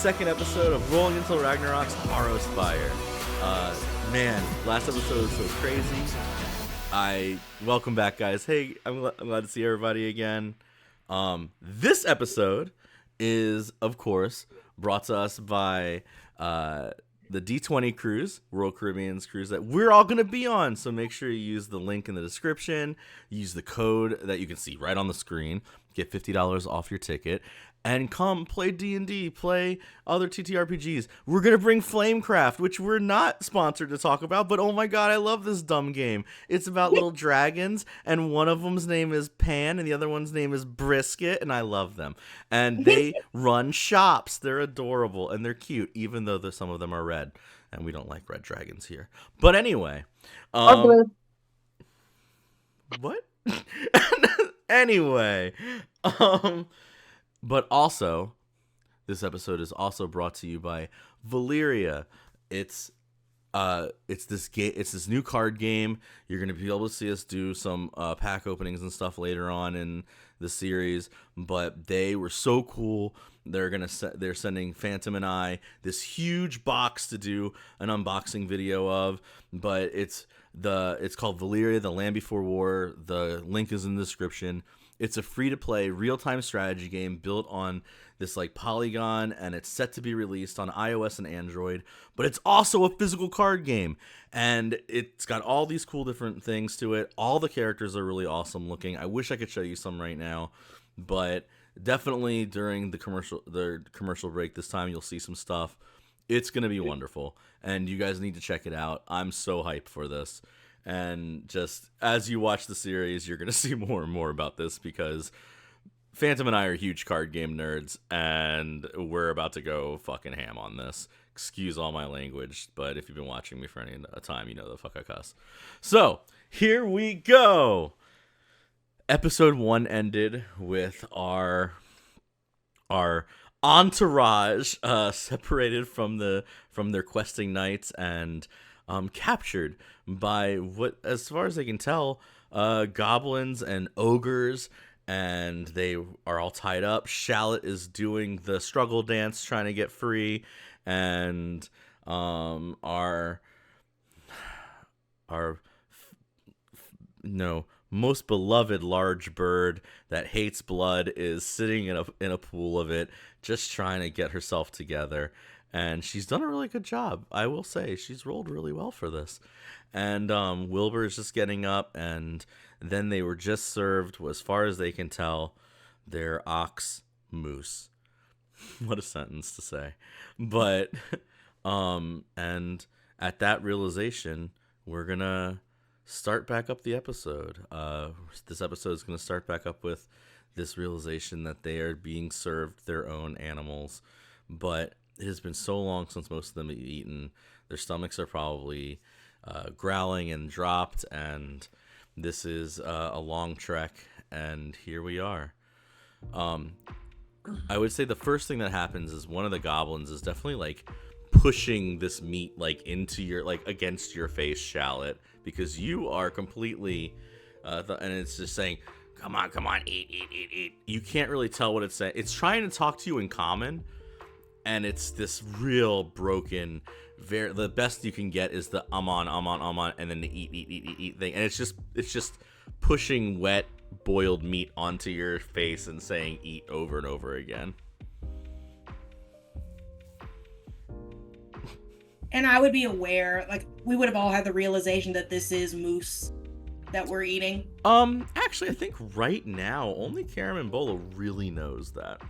second episode of Rolling Until Ragnarok's HARROW SPIRE. Man, last episode was so crazy. Welcome back, guys. Hey, I'm glad to see everybody again. This episode is, of course, brought to us by the D20 cruise, Royal Caribbean's cruise that we're all going to be on. So make sure you use the link in the description, use the code that you can see right on the screen, get $50 off your ticket, and come play D&D, play other TTRPGs. We're going to bring Flamecraft, which we're not sponsored to talk about, but oh my god, I love this dumb game. It's about little dragons, and one of them's name is Pan, and the other one's name is Brisket, and I love them. And they run shops. They're adorable, and they're cute, even though some of them are red, and we don't like red dragons here. But anyway. What? Anyway. But also, this episode is also brought to you by Valeria. It's this new card game. You're gonna be able to see us do some pack openings and stuff later on in the series. But they were so cool. They're sending Phantom and I this huge box to do an unboxing video of. But it's called Valeria: The Land Before War. The link is in the description. It's a free-to-play, real-time strategy game built on this like polygon, and it's set to be released on iOS and Android. But it's also a physical card game, and it's got all these cool different things to it. All the characters are really awesome looking. I wish I could show you some right now, but definitely during the commercial break this time, you'll see some stuff. It's gonna be wonderful, and you guys need to check it out. I'm so hyped for this. And just as you watch the series, you're going to see more and more about this because Phantom and I are huge card game nerds, and we're about to go fucking ham on this. Excuse all my language, but if you've been watching me for any time, you know the fuck I cuss. So, here we go! Episode 1 ended with our entourage separated from their questing knights and captured by what, as far as I can tell, goblins and ogres, and they are all tied up. Shallot is doing the struggle dance, trying to get free, and our most beloved large bird that hates blood is sitting in a pool of it, just trying to get herself together. And she's done a really good job, I will say. She's rolled really well for this. And Wilbur is just getting up, and then they were just served, as far as they can tell, their ox moose. What a sentence to say. But, and at that realization, we're going to start back up the episode. This episode is going to start back up with this realization that they are being served their own animals. But it has been so long since most of them have eaten. Their stomachs are probably growling and dropped, and this is a long trek, and here we are. I would say the first thing that happens is one of the goblins is definitely like pushing this meat like into your, like against your face, Shallot, because you are completely and it's just saying, come on, eat. You can't really tell what it's saying. It's trying to talk to you in common, and it's this real broken, the best you can get is the I'm on, and then the eat thing. And it's just pushing wet, boiled meat onto your face and saying eat over and over again. And I would be aware, like, we would have all had the realization that this is moose that we're eating. Actually, I think right now, only Carambola really knows that.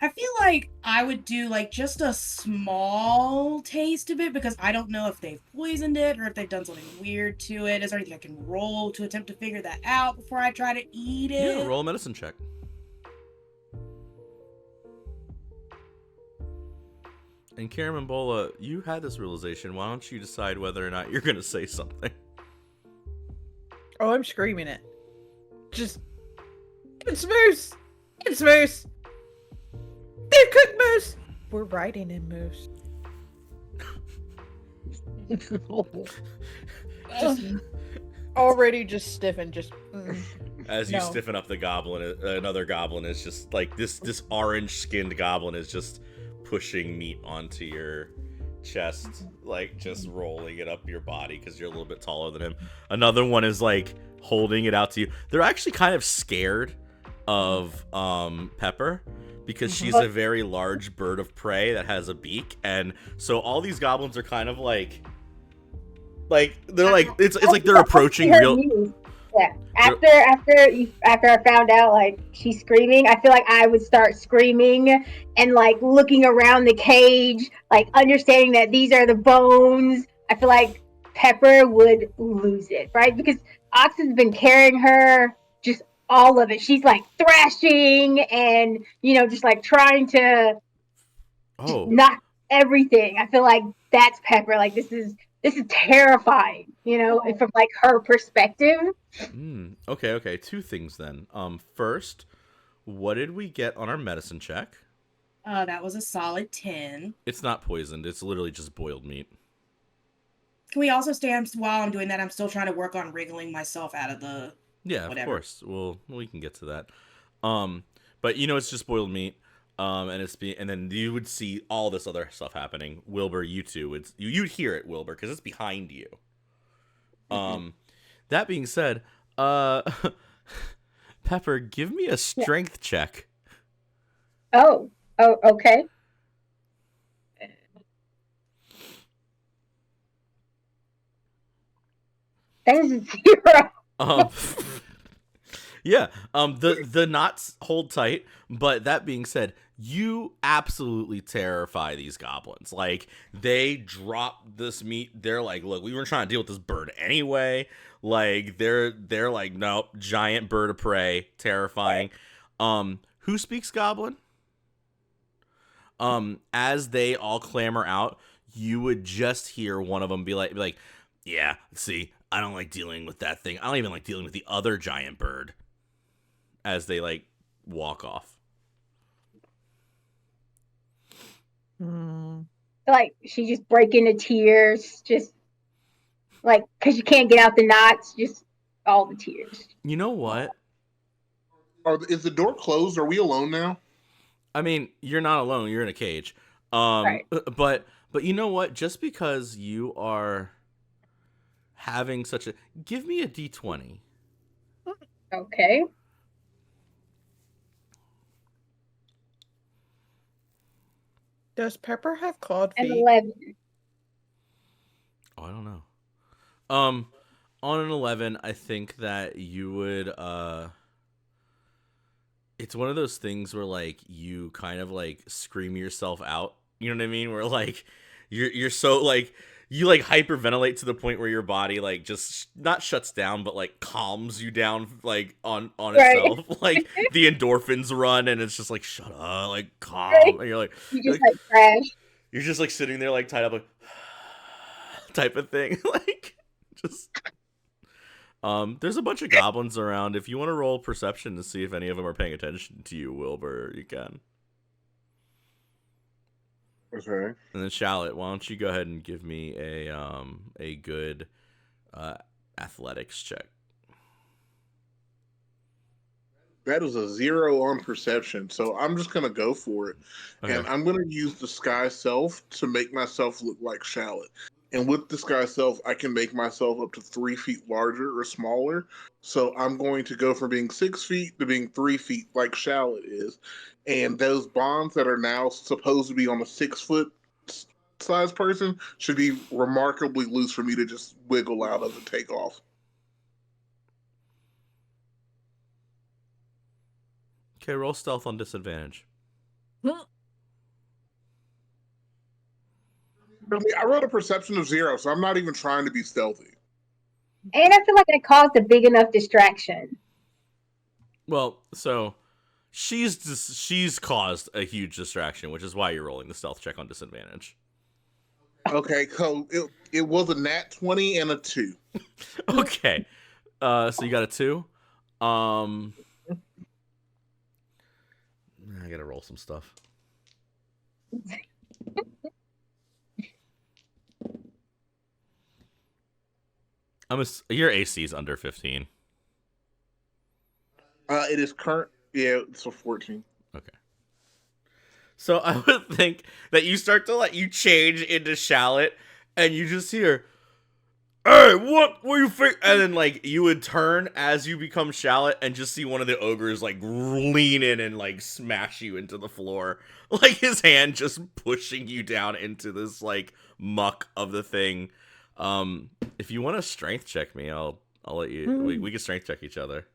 I feel like I would do like just a small taste of it because I don't know if they've poisoned it or if they've done something weird to it. Is there anything I can roll to attempt to figure that out before I try to eat it? Yeah, roll a medicine check. And Carambola, you had this realization. Why don't you decide whether or not you're going to say something? Oh, I'm screaming it. Just, it's moose! It's moose! They're cooked moose! We're riding in moose. Just already just stiffened, just... As you No. stiffen up the goblin, another goblin is just like this orange-skinned goblin is just pushing meat onto your chest, like just rolling it up your body because you're a little bit taller than him. Another one is like holding it out to you. They're actually kind of scared of Pepper because she's a very large bird of prey that has a beak, and so all these goblins are kind of like they're like it's like they're approaching real. Yeah. After I found out like she's screaming, I feel like I would start screaming and like looking around the cage, like understanding that these are the bones. I feel like Pepper would lose it, right? Because Oxen's been carrying her, just all of it. She's like thrashing and just like trying to knock everything. I feel like that's Pepper. Like this is terrifying, and from like her perspective. Okay. Two things then. First, what did we get on our medicine check? That was a solid 10. It's not poisoned. It's literally just boiled meat. Can we also stand while I'm doing that? I'm still trying to work on wriggling myself out of the. Yeah, whatever. Of course. Well, we can get to that. But it's just boiled meat. And then you would see all this other stuff happening. Wilbur, you too. You'd hear it, Wilbur, because it's behind you. That being said, Pepper, give me a strength check. Oh, okay. That is 0. Yeah. The knots hold tight, but that being said, you absolutely terrify these goblins. Like, they drop this meat. They're like, look, we were trying to deal with this bird anyway. Like, they're like, nope, giant bird of prey, terrifying. Who speaks Goblin? As they all clamor out, you would just hear one of them be like, yeah, see, I don't like dealing with that thing. I don't even like dealing with the other giant bird. As they like walk off. Like she just break into tears, just like because you can't get out the knots, just all the tears. You know what? Is the door closed? Are we alone now? I mean, you're not alone. You're in a cage. Right. But you know what? Just because you are having such a, give me a D20. Okay. Does Pepper have clawed An feet? 11. Oh, I don't know. On an 11, I think that you would it's one of those things where like you kind of like scream yourself out. You know what I mean? Where like you're so like you like hyperventilate to the point where your body like just not shuts down but like calms you down like on Right. itself. Like the endorphins run and it's just like shut up, like calm. Right. And you're like You just like crash. you're just like sitting there like tied up like type of thing. Like just there's a bunch of goblins around. If you want to roll perception to see if any of them are paying attention to you, Wilbur, you can. Okay. And then Charlotte, why don't you go ahead and give me a good athletics check. That is a 0 on perception, so I'm just gonna go for it, and I'm gonna use Disguise Self to make myself look like Charlotte. And with Disguise Self, I can make myself up to 3 feet larger or smaller. So I'm going to go from being 6 feet to being 3 feet, like Charlotte is. And those bonds that are now supposed to be on a 6 foot size person should be remarkably loose for me to just wiggle out of and take off. Okay, roll stealth on disadvantage. I rolled a perception of 0, so I'm not even trying to be stealthy. And I feel like it caused a big enough distraction. Well, so she's caused a huge distraction, which is why you're rolling the stealth check on disadvantage. Okay, so it was a nat 20 and a 2. Okay. So you got a 2. I gotta roll some stuff. Your AC is under 15. It is current. Yeah, it's a 14. Okay. So I would think that you start to you change into Shallot, and you just hear, "Hey, what you think?" And then you would turn as you become Shallot, and just see one of the ogres lean in and smash you into the floor, his hand just pushing you down into this muck of the thing. If you want to strength check me, I'll let you. We can strength check each other,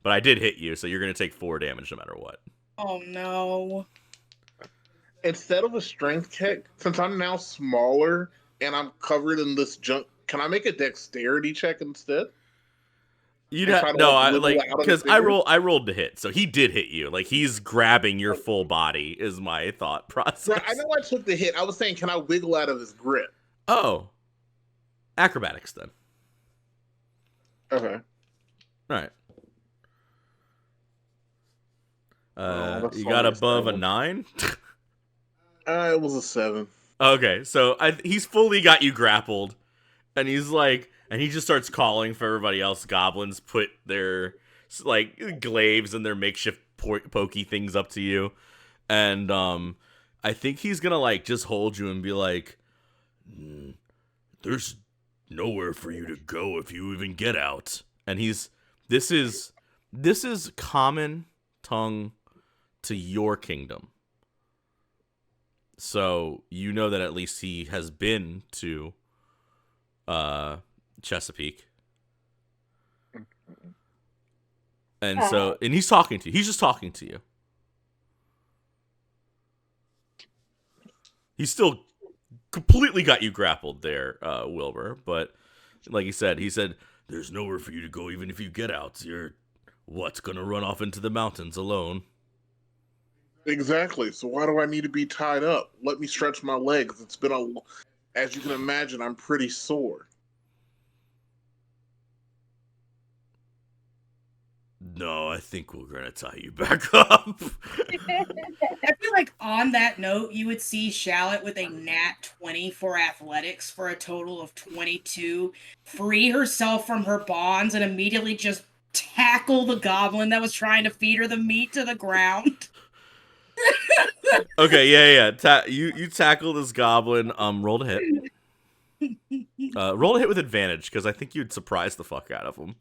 but I did hit you, so you're gonna take 4 damage no matter what. Oh no. Instead of a strength check, since I'm now smaller and I'm covered in this junk, can I make a dexterity check instead? You'd And have try to, no, wiggle out of because the I rolled to hit, so he did hit you. He's grabbing your full body is my thought process. Right, I know I took the hit. I was saying, can I wiggle out of his grip? Oh, acrobatics then. Okay. All right. that's You got always above a terrible. 9. It was a 7. Okay, so he's fully got you grappled, and he's and he just starts calling for everybody else. Goblins put their glaives and their makeshift pokey things up to you, and I think he's gonna just hold you and be like, "There's nowhere for you to go if you even get out." And this is common tongue to your kingdom. So you know that at least he has been to Chesapeake. And and he's talking to you. He's just talking to you. He's still completely got you grappled there, Wilbur. But like he said, there's nowhere for you to go even if you get out. You're gonna run off into the mountains alone? Exactly. So why do I need to be tied up? Let me stretch my legs. It's been as you can imagine, I'm pretty sore. No, I think we're gonna tie you back up. I feel like on that note, you would see Shallot with a nat 20 for athletics for a total of 22, free herself from her bonds, and immediately just tackle the goblin that was trying to feed her the meat to the ground. Okay, yeah. You tackle this goblin. Roll to hit. Roll to hit with advantage because I think you'd surprise the fuck out of him.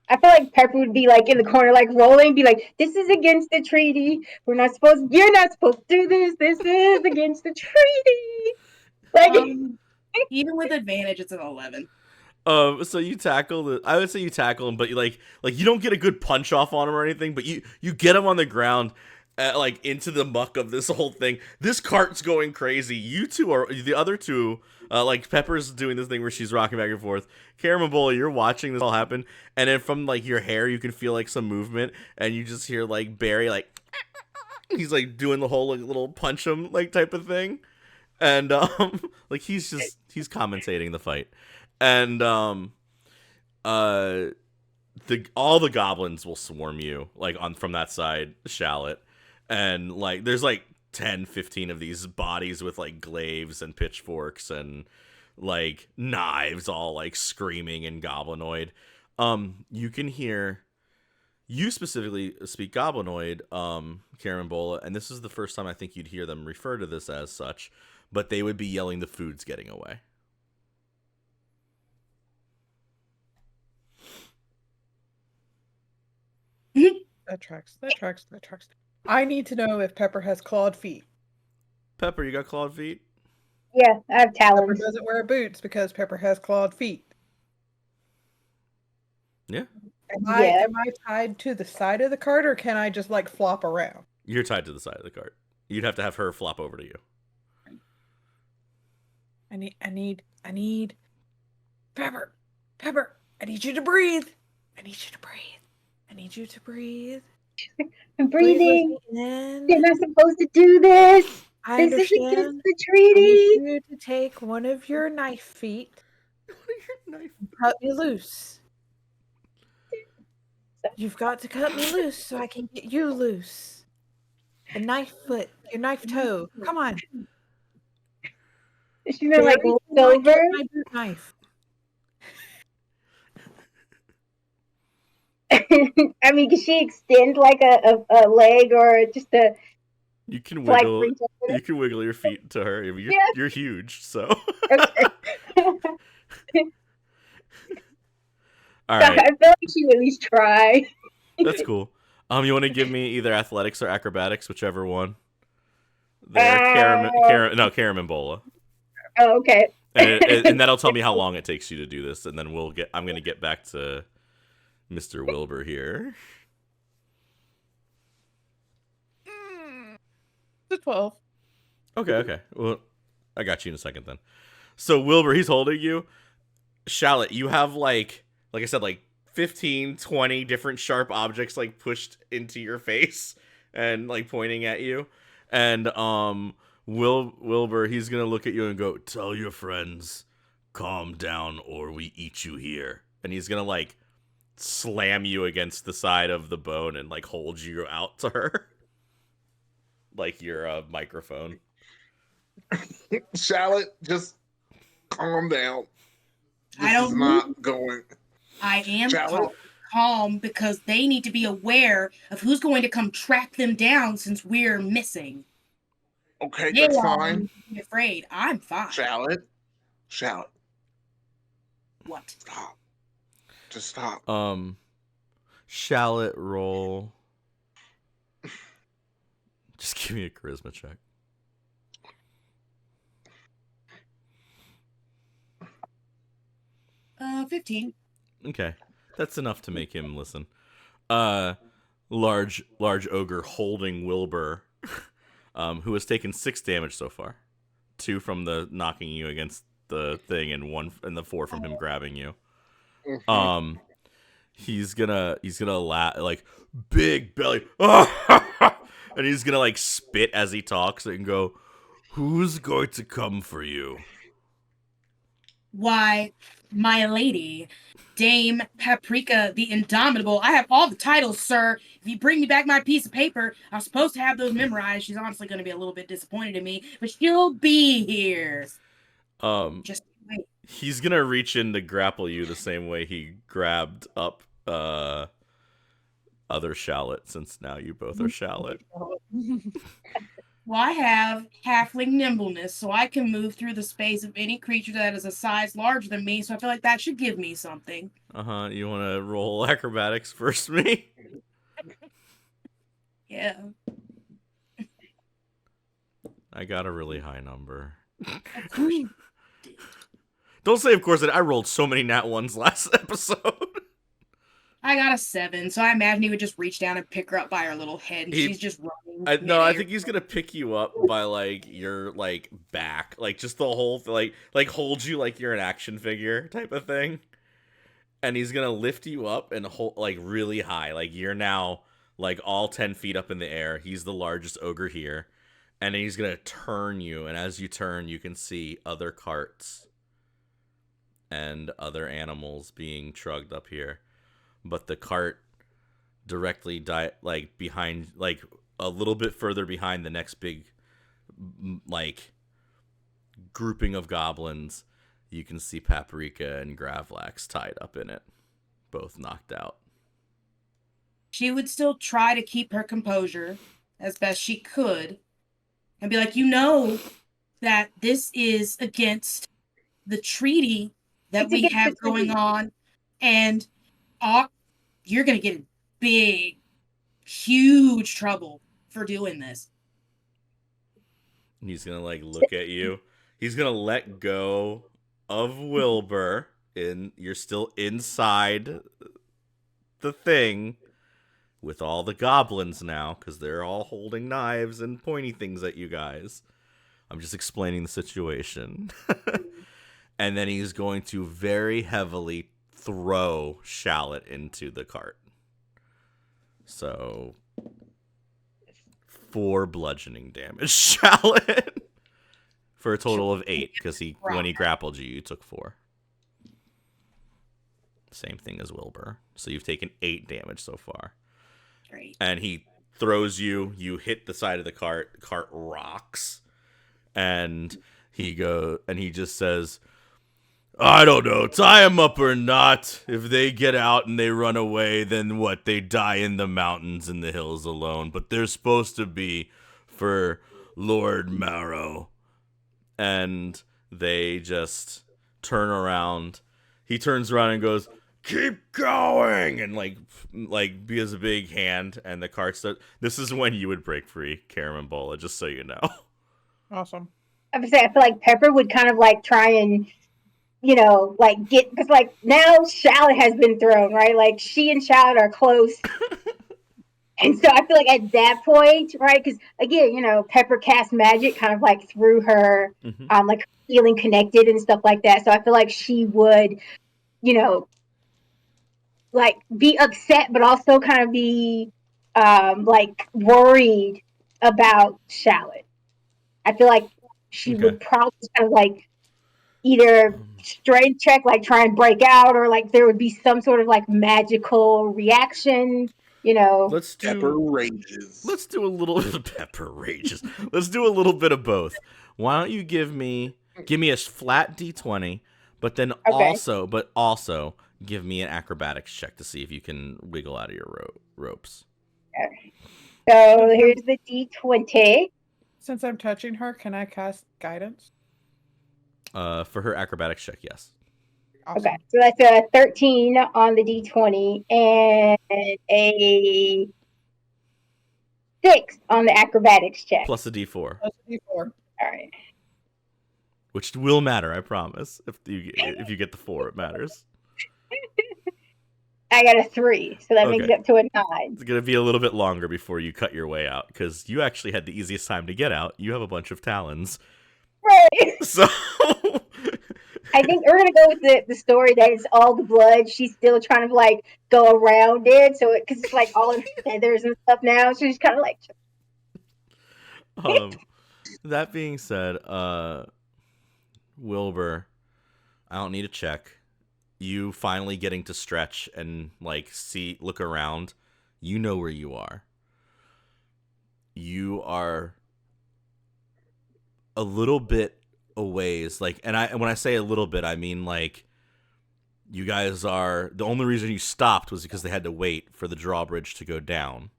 I feel like Pepper would be in the corner, rolling, be like, "This is against the treaty. You're not supposed to do this. This is against the treaty." Even with advantage, it's an 11. So you tackle I would say you tackle him, but you you don't get a good punch off on him or anything, but you get him on the ground, into the muck of this whole thing. This cart's going crazy. You two are the other two. Pepper's doing this thing where she's rocking back and forth. Caramobola, you're watching this all happen, and then from your hair, you can feel some movement, and you just hear Barry he's doing the whole little punch him type of thing, and he's commentating the fight, and all the goblins will swarm you from that side, Shallot, and there's 10, 15 of these bodies with glaives and pitchforks and knives all screaming in goblinoid. You can hear you specifically speak goblinoid, Carambola, and this is the first time I think you'd hear them refer to this as such, but they would be yelling the food's getting away. That tracks. I need to know if Pepper has clawed feet. Pepper, you got clawed feet? Yeah, I have Pepper talons. doesn't wear boots because Pepper has clawed feet. Yeah. Am I tied to the side of the cart, or can I just flop around? You're tied to the side of the cart. You'd have to have her flop over to you. I need Pepper, I need you to breathe. I need you to breathe. I'm breathing. You're You're not supposed to do this. I This is understand. against the I treaty. need you to take one of your knife feet and cut me loose. You've got to cut me loose so I can get you loose. The knife foot, your knife toe. Come on. She's gonna look Barely over. my boot knife. I mean, can she extend like a leg or just a You can like wiggle. reach up to You it? can wiggle your feet to her. I mean, Yeah. you're huge, so. Okay. All So right, I feel like she would at least try. that's cool. You want to give me either athletics or acrobatics, whichever one. There, Karam and Bola. Oh, okay. And that'll tell me how long it takes you to do this, and then I'm gonna get back to Mr. Wilbur here. The 12. Okay. Well, I got you in a second then. So Wilbur, he's holding you. Shallot, you have like I said, like 15, 20 different sharp objects like pushed into your face and like pointing at you. And Wilbur, he's gonna look at you and go, "Tell your friends, calm down, or we eat you here." And he's gonna like slam you against the side of the bone and like hold you out to her, like you're a microphone. Shallot, just calm down. This I don't is not going. I am Shallot? calm because they need to be aware of who's going to come track them down since we're missing. Okay, They that's all fine. need to be afraid. I'm fine. Shallot, What? stop. Just stop. Shallot roll. Just give me a charisma check. 15. Okay, that's enough to make him listen. Large ogre holding Wilbur, who has taken 6 damage so far, 2 from the knocking you against the thing, and 1 and the 4 from him grabbing you. He's gonna laugh like big belly, and he's gonna like spit as he talks and go, "Who's going to come for you?" Why, my lady, Dame Paprika the Indomitable. I have all the titles, sir. If you bring me back my piece of paper, I was supposed to have those memorized. She's honestly going to be a little bit disappointed in me, but she'll be here. Just wait. He's gonna reach in to grapple you the same way he grabbed up other Shallot, since now you both are Shallot. Well, I have halfling nimbleness, so I can move through the space of any creature that is a size larger than me, so I feel like that should give me something. You want to roll acrobatics first, me? Yeah. I got a really high number. Of course you did. Don't say, of course, that I rolled so many nat ones last episode. I got a 7, so I imagine he would just reach down and pick her up by her little head, and she's just running. I midair. think he's gonna pick you up by like your like back, like just the whole like hold you like you're an action figure type of thing, and he's gonna lift you up and hold like really high, like you're now like all 10 feet up in the air. He's the largest ogre here, and he's gonna turn you, and as you turn, you can see other carts and other animals being trugged up here. But the cart directly like behind, like a little bit further behind the next big like grouping of goblins, you can see Paprika and Gravlax tied up in it, both knocked out. She would still try to keep her composure as best she could and be like, you know that this is against the treaty that we have going on, and you're going to get in big, huge trouble for doing this. He's going to like look at you. He's going to let go of Wilbur, and you're still inside the thing with all the goblins now, because they're all holding knives and pointy things at you guys. I'm just explaining the situation. And then he's going to very heavily throw Shallot into the cart. So 4 bludgeoning damage, Shallot, for a total of 8, because when he grappled you, you took 4. Same thing as Wilbur. So you've taken 8 damage so far. Great. And he throws you. You hit the side of the cart. The cart rocks, and he just says, I don't know. Tie them up or not. If they get out and they run away, then what? They die in the mountains and the hills alone. But they're supposed to be for Lord Marrow. And they just turn around. He turns around and goes, keep going! And like he has a big hand, and the cart starts. This is when you would break free, Caramobola, just so you know. Awesome. I would say I feel like Pepper would kind of like try and, you know, like get, because like now Shallot has been thrown, right? Like she and Shallot are close. And so I feel like at that point, right? Because again, you know, Pepper cast magic kind of like through her, like feeling connected and stuff like that. So I feel like she would, you know, like be upset, but also kind of be like worried about Shallot. I feel like she would probably kind of like either strength check, like try and break out, or like there would be some sort of like magical reaction. You know, Pepper rages. Let's do a little Pepper rages. Let's do a little bit of both. Why don't you give me a flat D20, but then also give me an acrobatics check to see if you can wiggle out of your ropes. Okay. So here's the D20. Since I'm touching her, can I cast guidance? For her acrobatics check, yes. Awesome. Okay, so that's a 13 on the D20 and a 6 on the acrobatics check. Plus a D4. Plus a D4. All right. Which will matter, I promise. If you get the 4, it matters. I got a 3, so that makes it up to a 9. It's going to be a little bit longer before you cut your way out, because you actually had the easiest time to get out. You have a bunch of talons. Right. So... I think we're gonna go with the story that it's all the blood. She's still trying to like go around it, so because it's like all of feathers and stuff now. So she's kind of like. That being said, Wilbur, I don't need a check. You finally getting to stretch and like look around. You know where you are. You are a little bit a ways, like, and when I say a little bit, I mean like you guys are, the only reason you stopped was because they had to wait for the drawbridge to go down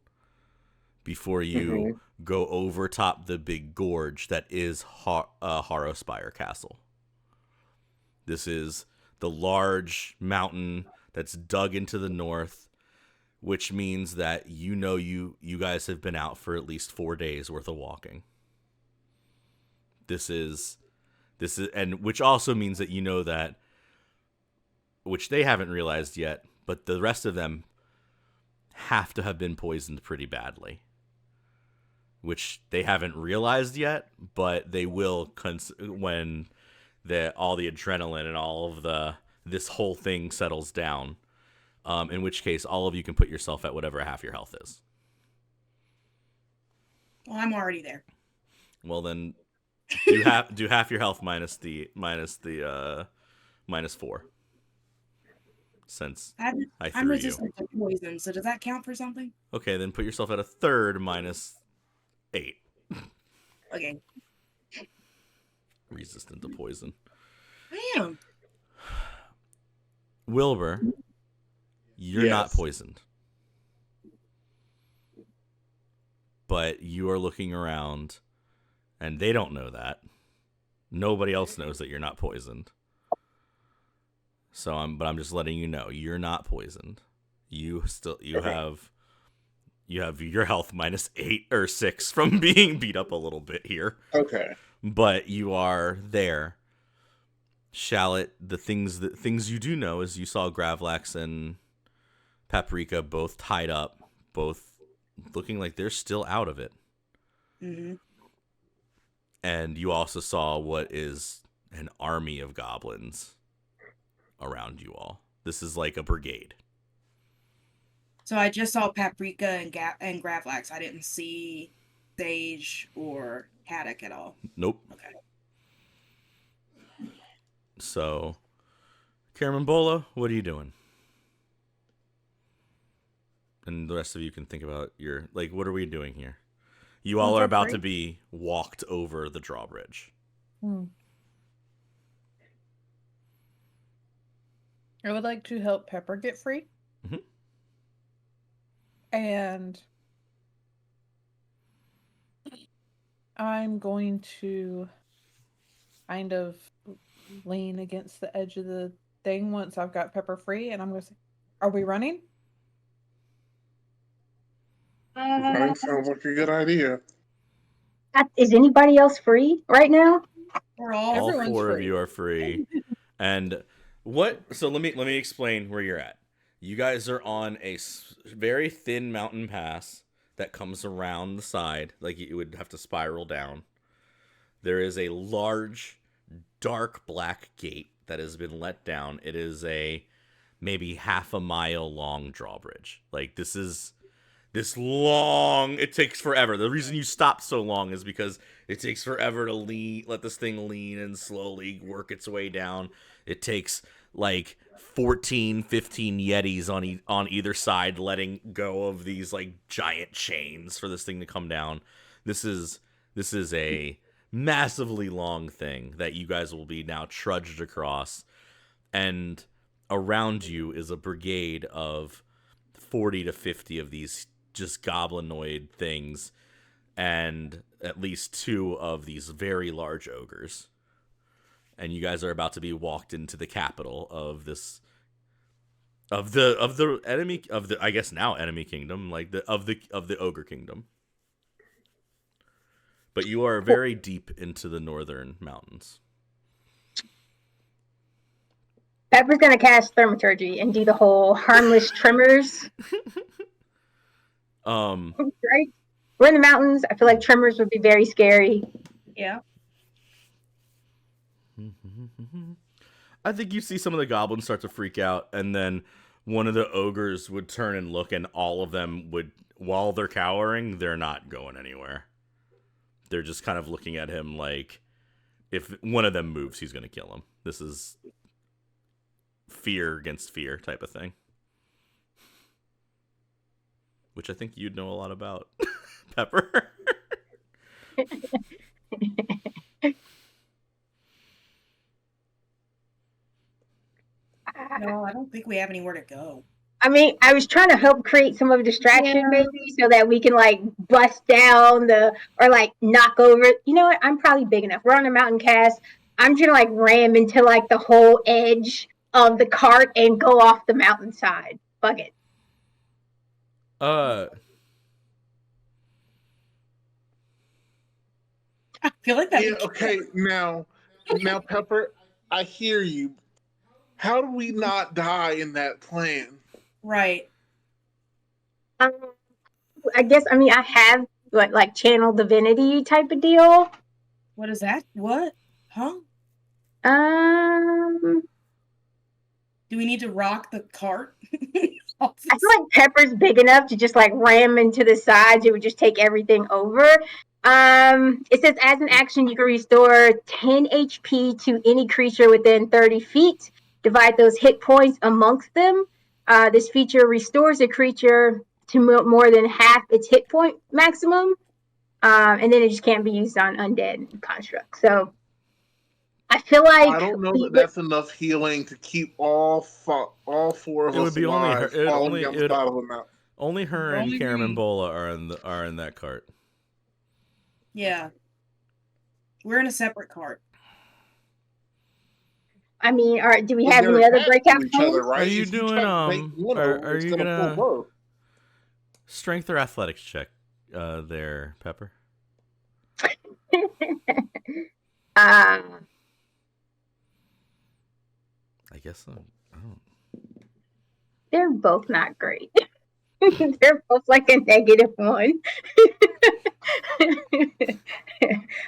before you go over top the big gorge that is HARROW Spire Castle. This is the large mountain that's dug into the north, which means that you guys have been out for at least 4 days worth of walking. This is, and which also means that you know that, which they haven't realized yet, but the rest of them have to have been poisoned pretty badly, which they haven't realized yet, but they will when all the adrenaline and all of this whole thing settles down. In which case, all of you can put yourself at whatever half your health is. Well, I'm already there. Well, then. Do half your health minus the -4. Since I threw I'm resistant to poison, so does that count for something? Okay, then put yourself at a third -8. Okay. Resistant to poison. I am. Wilbur, you're not poisoned. But you are looking around. And they don't know that. Nobody else knows that you're not poisoned. So I'm just letting you know you're not poisoned. You have your health -8 or 6 from being beat up a little bit here. Okay. But you are there. Shallot, the things you do know is you saw Gravlax and Paprika both tied up, both looking like they're still out of it. Mm-hmm. And you also saw what is an army of goblins around you all. This is like a brigade. So I just saw Paprika and Gravlax. I didn't see Sage or Haddock at all. Nope. Okay. So, Caramobola, what are you doing? And the rest of you can think about what are we doing here? You all are about to be walked over the drawbridge. I would like to help Pepper get free. Mhm. And I'm going to kind of lean against the edge of the thing once I've got Pepper free, and I'm going to say, are we running? Running sounds like a good idea. Is anybody else free right now? We're all All Everyone's four of free. you are free. And so let me explain where you're at. You guys are on a very thin mountain pass that comes around the side, like you would have to spiral down. There is a large, dark black gate that has been let down. It is a maybe half a mile long drawbridge. Like this is this long. It takes forever. The reason you stop so long is because it takes forever to let this thing lean and slowly work its way down. It takes like 14, 15 Yetis on either side letting go of these like giant chains for this thing to come down. This is a massively long thing that you guys will be now trudged across, and around you is a brigade of 40 to 50 of these just goblinoid things, and at least 2 of these very large ogres. And you guys are about to be walked into the capital of this of the enemy of the, I guess now enemy kingdom, like the ogre kingdom. But you are very deep into the northern mountains. Pepper's gonna cast thaumaturgy and do the whole harmless tremors. Right? We're in the mountains. I feel like tremors would be very scary. yeah. I think you see some of the goblins start to freak out, and then one of the ogres would turn and look, and all of them would, while they're cowering, they're not going anywhere. They're just kind of looking at him like, if one of them moves, he's going to kill him. This is fear against fear type of thing. Which I think you'd know a lot about, Pepper. No, I don't think we have anywhere to go. I mean, I was trying to help create some of a distraction, Yeah. maybe, so that we can like bust down or like knock over. You know what? I'm probably big enough. We're on a mountain cast. I'm gonna like ram into like the whole edge of the cart and go off the mountainside. Fuck it. I feel like that. Yeah, okay, now, Pepper, I hear you. How do we not die in that plan? Right. I guess, I mean, I have like channel divinity type of deal. What is that? What? Huh? Um, Do we need to rock the cart? I feel like Pepper's big enough to just like ram into the sides. It would just take everything over. It says as an action, you can restore 10 HP to any creature within 30 feet. Divide those hit points amongst them. This feature restores a creature to more than half its hit point maximum. And then it just can't be used on undead constructs. So I feel like I don't know that that's enough healing to keep all 4 of It us would be only alive. her- it would falling only- down it the would- side of a mountain. Only her and Only Karam me. and Bola are in that cart. Yeah. We're in a separate cart. I mean, all right, do we Well, have they're any other attached to breakout each other, points? right? Are you If try doing, to make one are it's you gonna gonna- pull both. Strength or athletics check there, Pepper? uh, I guess so. I don't. they're both not great. They're both like a -1.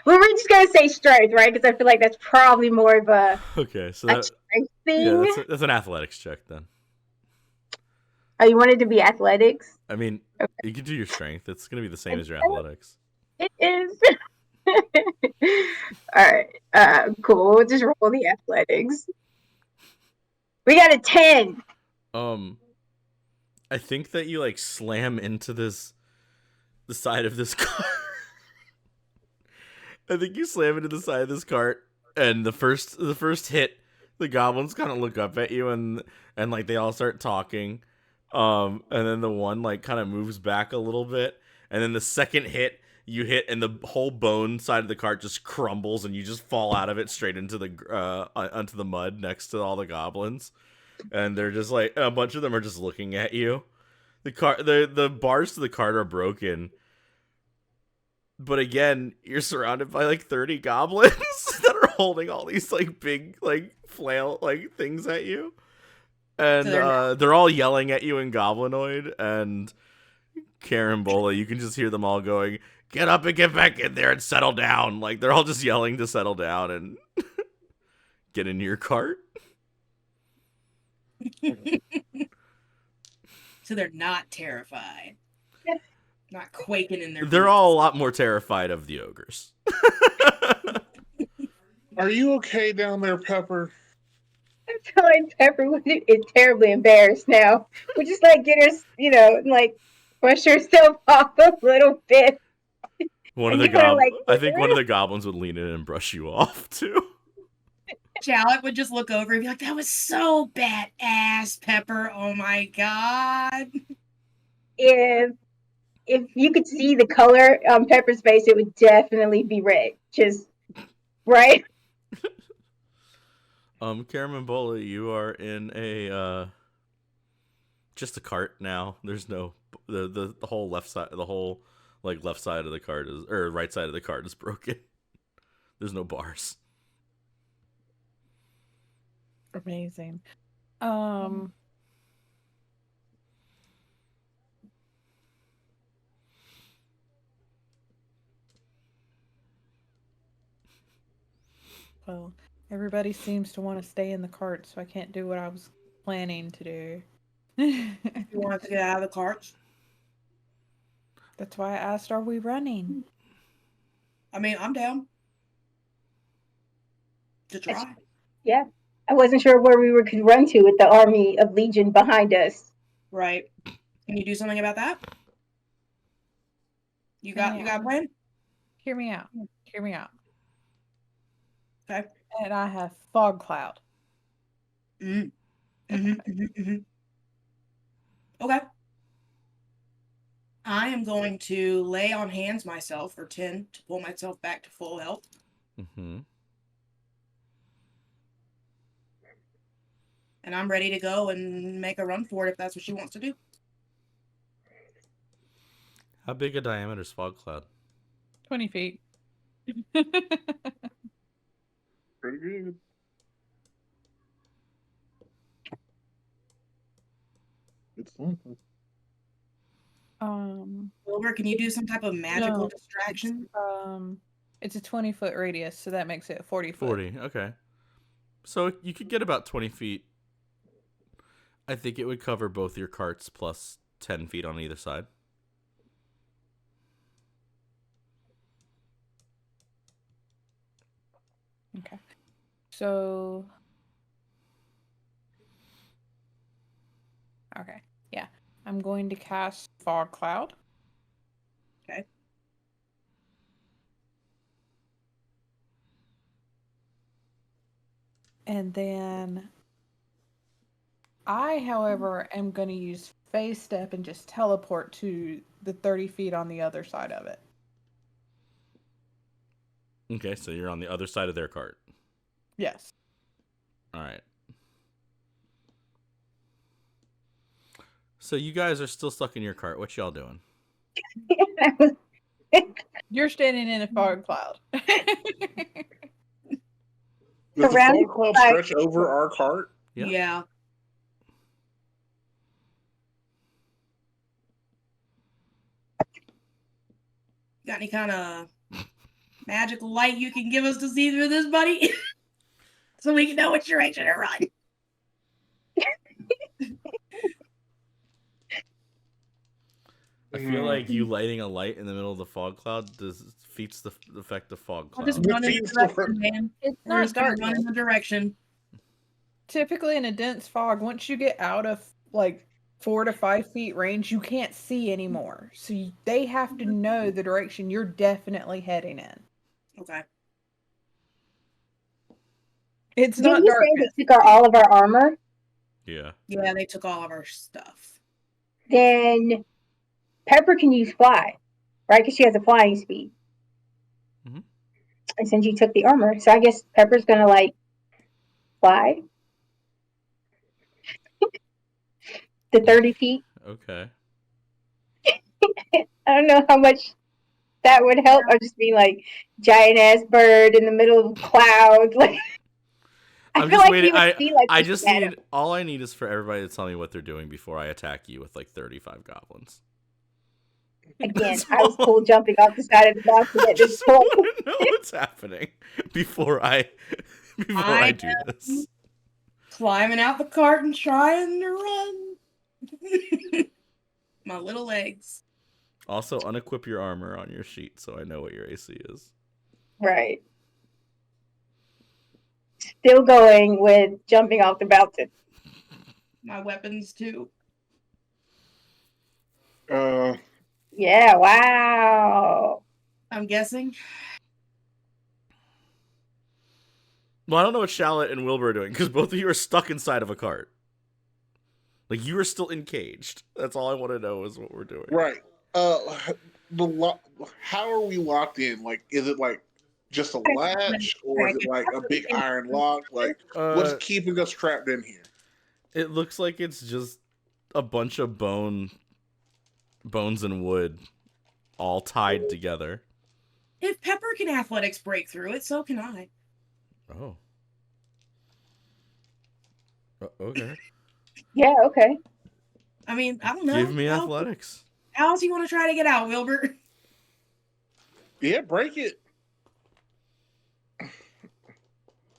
Well, we're just gonna say strength, right? Because I feel like that's probably more of a Okay, so strength thing. yeah, that's an athletics check then. Oh, you wanted to be athletics? I mean, you can do your strength. It's gonna be the same as your athletics. It is. All right. Cool. We'll just roll the athletics. We got a 10. I think that you like slam into the side of this cart. I think you slam into the side of this cart, and the first hit the goblins kind of look up at you and like they all start talking. And then the one like kind of moves back a little bit, and then the second hit you hit, and the whole bone side of the cart just crumbles, and you just fall out of it straight into the onto the mud next to all the goblins, and they're just like a bunch of them are just looking at you. The bars to the cart are broken, but again, you're surrounded by like 30 goblins that are holding all these like big like flail like things at you. And So they're all yelling at you in Goblinoid, and Carambola, you can just hear them all going, "Get up and get back in there and settle down." Like, they're all just yelling to settle down and get in your cart. So they're not terrified. Not quaking in their They're boots. all a lot more terrified of the ogres. Are you okay down there, Pepper? I'm telling Pepper is terribly embarrassed now. We just like get her, like brush herself off a little bit. One of And the you kinda, like, I think one of the goblins would lean in and brush you off too. Jalek would just look over and be like, "That was so badass, Pepper. Oh my god." If you could see the color on Pepper's face, it would definitely be red. Just right. Carambola, you are in a just a cart now. There's no the whole left side, the whole like left side of the cart is, or right side of the cart is broken. There's no bars. Amazing. Well, everybody seems to want to stay in the cart, so I can't do what I was planning to do. You want to get out of the carts? That's why I asked, are we running? I mean, I'm down to try. Yeah. I wasn't sure where we could run to with the army of Legion behind us. Right. Can you do something about that? You got a plan? Hear me out. Hear me out. Okay. And I have fog cloud. Okay. I am going to lay on hands myself for 10 to pull myself back to full health. Mm-hmm. And I'm ready to go and make a run for it if that's what she wants to do. How big a diameter is fog cloud? 20 feet. Pretty good. It's something. Wilbur, can you do some type of magical No, distraction? It's a 20-foot radius, so that makes it 40 foot. 40, okay. So you could get about 20 feet. I think it would cover both your carts plus 10 feet on either side. Okay. So... Okay. Yeah. I'm going to cast Fog Cloud. Okay. And then I, however, am going to use Phase Step and just teleport to the 30 feet on the other side of it. Okay, so you're on the other side of their cart. Yes. All right. So you guys are still stuck in your cart. What y'all doing? You're standing in a fog cloud. Does the fog cloud stretch over our cart? Yeah. Got any kind of magical light you can give us to see through this, buddy? So we can know which direction to run. I feel like you lighting a light in the middle of the fog cloud defeats the effect of fog I'll cloud. just run in the direction, man. It's We're not just gonna dark. run in the direction. Typically in a dense fog, once you get out of like 4 to 5 feet range, you can't see anymore. So they have to know the direction you're definitely heading in. Okay. It's Didn't not you dark. say they took all of our armor? Yeah. Yeah, they took all of our stuff. Then Pepper can use fly, right? Because she has a flying speed. Mhm. And since you took the armor, so I guess Pepper's gonna like fly to 30 feet. Okay. I don't know how much that would help. I'm just being like giant ass bird in the middle of clouds. Like I I'm feel just like waiting. you would see like I the just shadow. need all I need is for everybody to tell me what they're doing before I attack you with like 35 goblins. Again, That's I was all. cool jumping off the side of the mountain I at this just point. want to know what's happening before I I do this. Climbing out the cart and trying to run. My little legs. Also, unequip your armor on your sheet so I know what your AC is. Right. Still going with jumping off the mountain. My weapons too. Yeah, wow. I'm guessing. Well, I don't know what Shallot and Wilbur are doing because both of you are stuck inside of a cart. Like you are still encaged. That's all I want to know is what we're doing. Right. How are we locked in? Like, is it like just a latch, or is it like a big iron lock? Like, what's keeping us trapped in here? It looks like it's just a bunch of bones and wood all tied together. If Pepper can athletics break through it, so can I. Oh. Okay. Yeah, okay. I mean, I don't know. Give me athletics. How else you want to try to get out, Wilbur? Yeah, break it.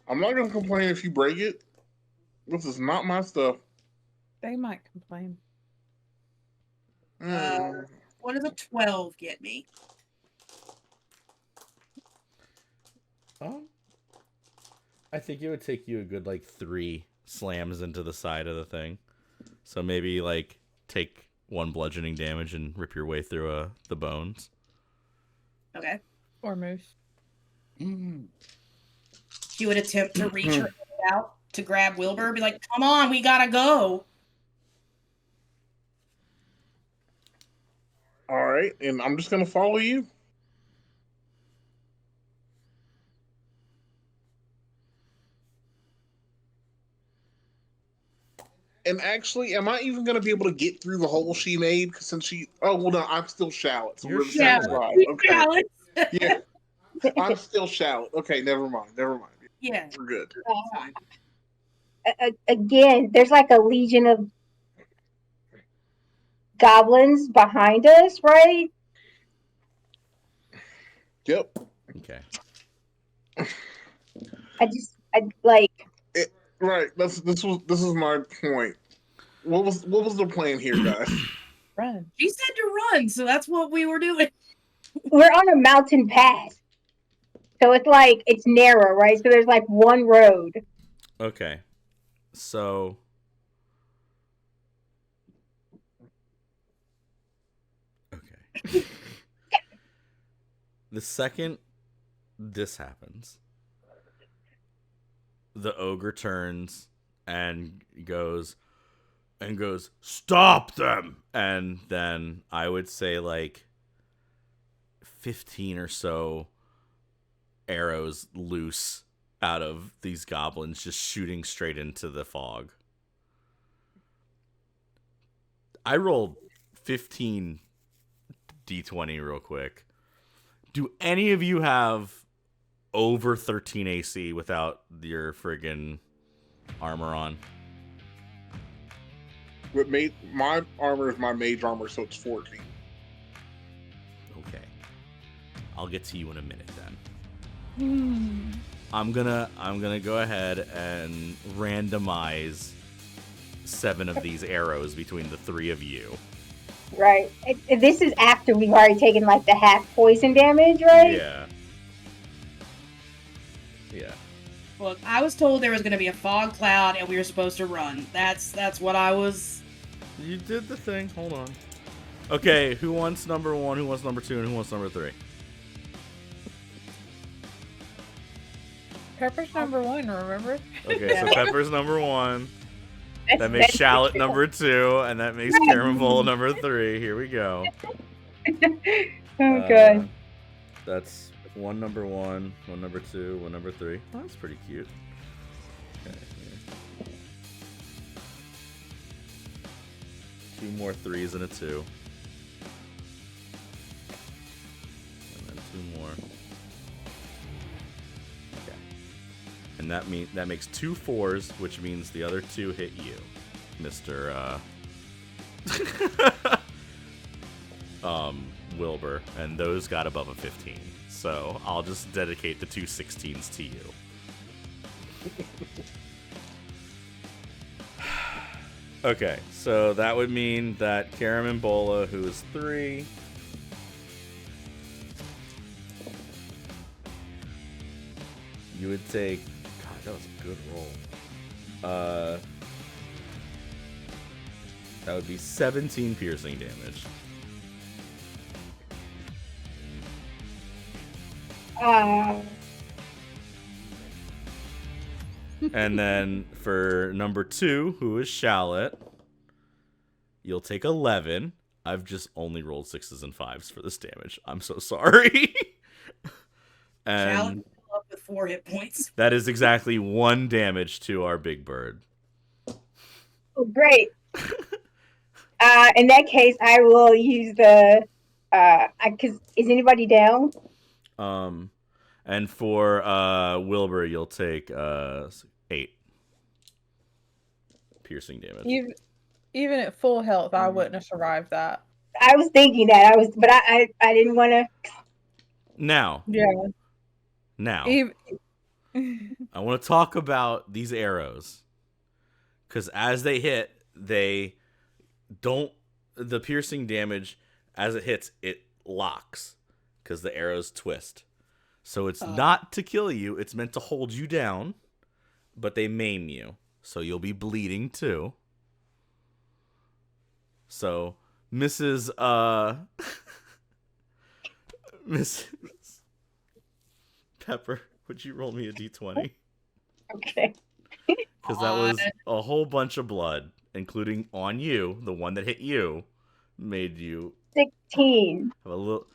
I'm not gonna complain if you break it. This is not my stuff. They might complain. What does a 12 get me? I think it would take you a good like 3 slams into the side of the thing. So maybe like take 1 bludgeoning damage and rip your way through the bones. Okay. Or moose. She would attempt to reach her hand out to grab Wilbur, be like, come on, we gotta go. All right, and I'm just gonna follow you. And actually, am I even gonna be able to get through the hole she made? Since she, oh well, no, I'm still Shallot. So You're we're the Yeah, same side. Okay, Alex. yeah, I'm still Shallot. Okay, never mind. Yeah. We're good. Fine. Again, there's like a legion of goblins behind us, right? Yep. Okay. I like. Right. This is my point. What was the plan here, guys? Run. She said to run, so that's what we were doing. We're on a mountain pass. So it's like, it's narrow, right? So there's like one road. Okay. So okay. The second this happens, the ogre turns and goes, stop them! And then I would say like 15 or so arrows loose out of these goblins, just shooting straight into the fog. I rolled 15 d20 real quick. Do any of you have over 13 AC without your friggin' armor on? But my armor is my mage armor, so it's 14. Okay. I'll get to you in a minute then. I'm gonna go ahead and randomize 7 of these arrows between the 3 of you. Right. This is after we've already taken like the half poison damage, right? Yeah. Yeah. Look, I was told there was going to be a fog cloud and we were supposed to run. That's what I was. You did the thing. Hold on. Okay, who wants number 1, who wants number 2, and who wants number 3? Pepper's number 1, remember? Okay, so Pepper's number 1. That's, That makes that's Shallot number 2, and that makes Caramel number 3. Here we go. Oh god. That's one number 1, one number 2, one number 3. Oh, that's pretty cute. Okay. Here. 2 more 3s and a 2. And then 2 more. Okay. And that makes 2 4s, which means the other 2 hit you, Mr. Wilbur, and those got above a 15. So I'll just dedicate the 2 16s to you. Okay, so that would mean that Carambola, who is 3, you would take. God, that was a good roll. That would be 17 piercing damage. And then for number 2, who is Shallot, you'll take 11. I've just only rolled 6s and 5s for this damage. I'm so sorry. Shallot And up with 4 hit points. that is exactly 1 damage to our big bird. Oh, great. In that case, I will use the. Cause is anybody down? And for Wilbur, you'll take 8 piercing damage. Even at full health, I wouldn't have survived that. I was thinking that but I didn't want to. Now, Even... I want to talk about these arrows, because as they hit, they don't. The piercing damage, as it hits, it locks because the arrows twist. So it's not to kill you, it's meant to hold you down, but they maim you. So you'll be bleeding too. So, Mrs. Mrs. Pepper, would you roll me a d20? Okay. Because that was a whole bunch of blood, including on you, the one that hit you, made you 16. have a little.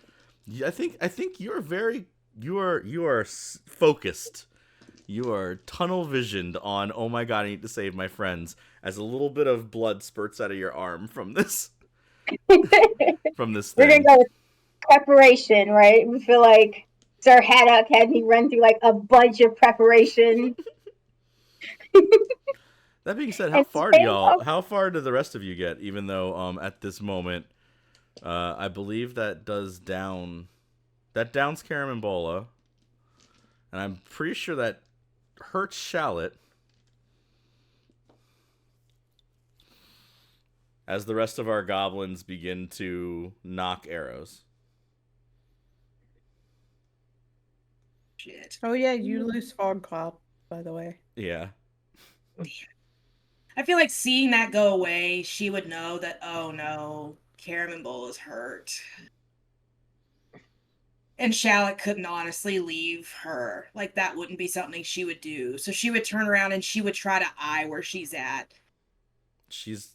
I think you are focused. You are tunnel visioned on. Oh my god! I need to save my friends. As a little bit of blood spurts out of your arm from this. From this thing. We're gonna go with preparation, right? We feel like Sir Haddock had me run through like a bunch of preparation. That being said, how far do the rest of you get? Even though at this moment, I believe that downs Carambola, and I'm pretty sure that hurts Shallot. As the rest of our goblins begin to knock arrows. Shit. Oh yeah, you lose Fog Cloud, by the way. Yeah. I feel like seeing that go away, she would know that, oh no, Carambola is hurt. And Shallot couldn't honestly leave her. Like, that wouldn't be something she would do. So she would turn around and she would try to eye where she's at. She's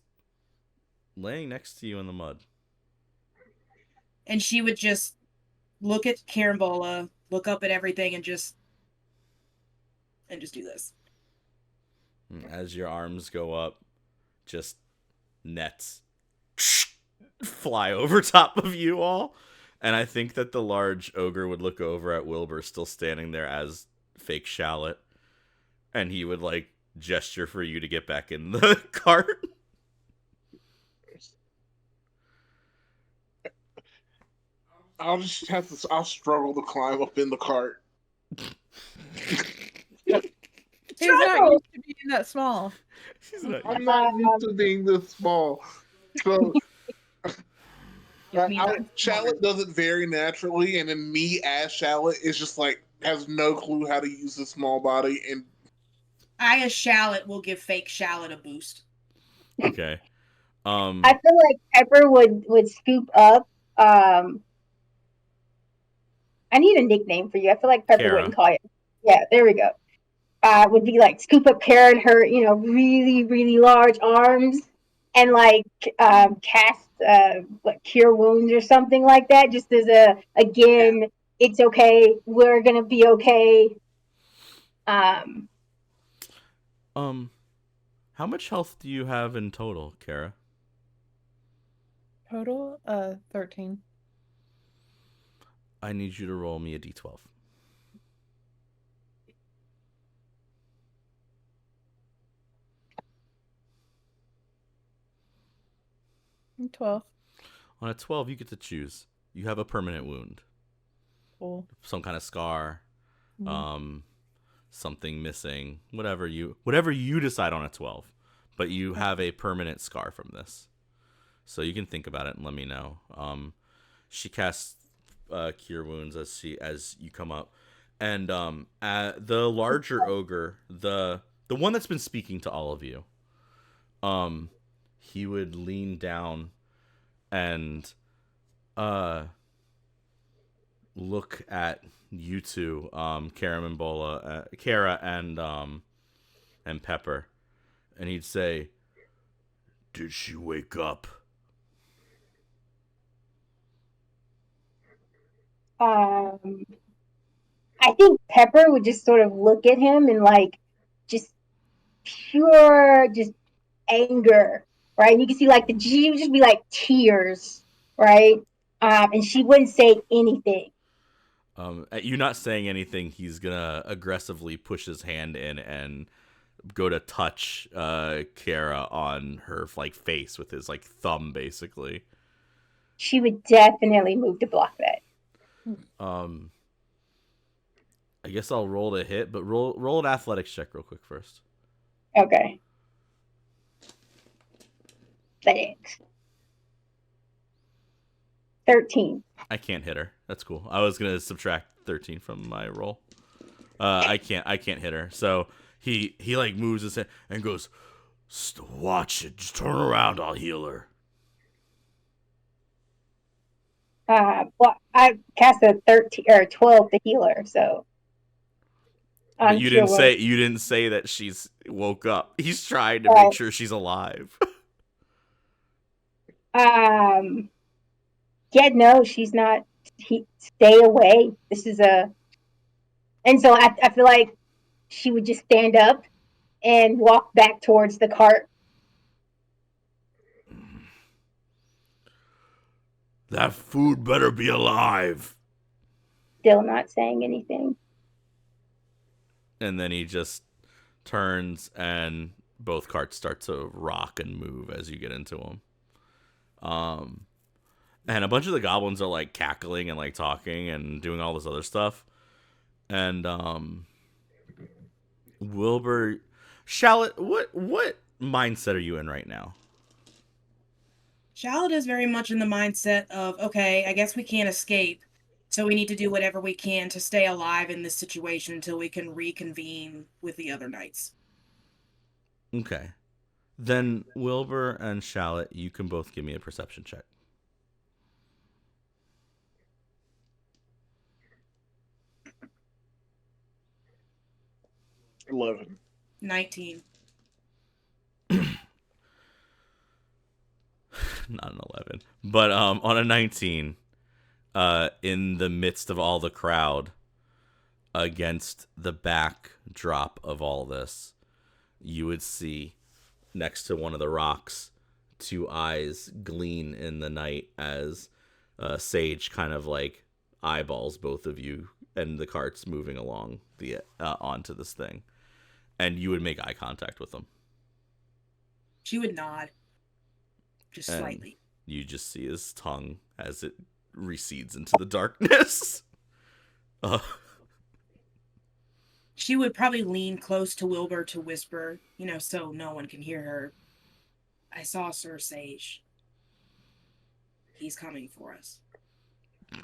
laying next to you in the mud. And she would just look at Carambola, look up at everything, and just do this. As your arms go up, just nets fly over top of you all. And I think that the large ogre would look over at Wilbur still standing there as fake Shallot. And he would, like, gesture for you to get back in the cart. I'll struggle to climb up in the cart. He's not used to being that small. I'm not used to being this small. So Shallot does it very naturally, and then me as Shallot is just like has no clue how to use a small body. And I, as Shallot, will give fake Shallot a boost. Okay. I feel like Pepper would scoop up. I need a nickname for you. I feel like Pepper Kara. wouldn't call you. Yeah, there we go. would be like scoop up Kara in her, really, really large arms and like cast like cure wounds or something like that, just as again, it's okay, we're gonna be okay. How much health do you have in total, Kara? Total 13. I need you to roll me a d12. 12. On a 12, you get to choose. You have a permanent wound. Cool. Some kind of scar, Mhm. something missing, whatever you decide on a 12. But you have a permanent scar from this. So you can think about it and let me know. She casts cure wounds as you come up. And the larger ogre, the one that's been speaking to all of you, he would lean down and look at you two, Kara and Pepper, and he'd say, "Did she wake up?" I think Pepper would just sort of look at him and like just pure just anger, right? And you can see like she would just be like tears, right? And she wouldn't say anything. At you not saying anything, he's gonna aggressively push his hand in and go to touch Kara on her like face with his like thumb, basically. She would definitely move to block that. I guess I'll roll to hit, but roll an athletics check real quick first. Okay. Thanks. 13. I can't hit her. That's cool. I was gonna subtract 13 from my roll. I can't hit her. So he like moves his head and goes, "Watch it. Just turn around. I'll heal her." Well, I cast a 13 or 12 to heal her, so. But you didn't say that she's woke up. He's trying to make sure she's alive. Yeah, no, she's not. Stay away. This is and so I feel like she would just stand up and walk back towards the cart. That food better be alive. Still not saying anything. And then he just turns and both carts start to rock and move as you get into them. And a bunch of the goblins are like cackling and like talking and doing all this other stuff. And Wilbur, Shallot, what mindset are you in right now? Shallot is very much in the mindset of, okay, I guess we can't escape, so we need to do whatever we can to stay alive in this situation until we can reconvene with the other knights. Okay. Then Wilbur and Shallot, you can both give me a perception check. 11. 19. Not an 11. But on a 19, in the midst of all the crowd, against the backdrop of all this, you would see next to one of the rocks, two eyes gleam in the night as Sage kind of like eyeballs both of you and the carts moving along the onto this thing. And you would make eye contact with them. She would nod. Just And slightly. you just see his tongue as it recedes into the darkness. She would probably lean close to Wilbur to whisper, so no one can hear her. I saw Sir Sage. He's coming for us.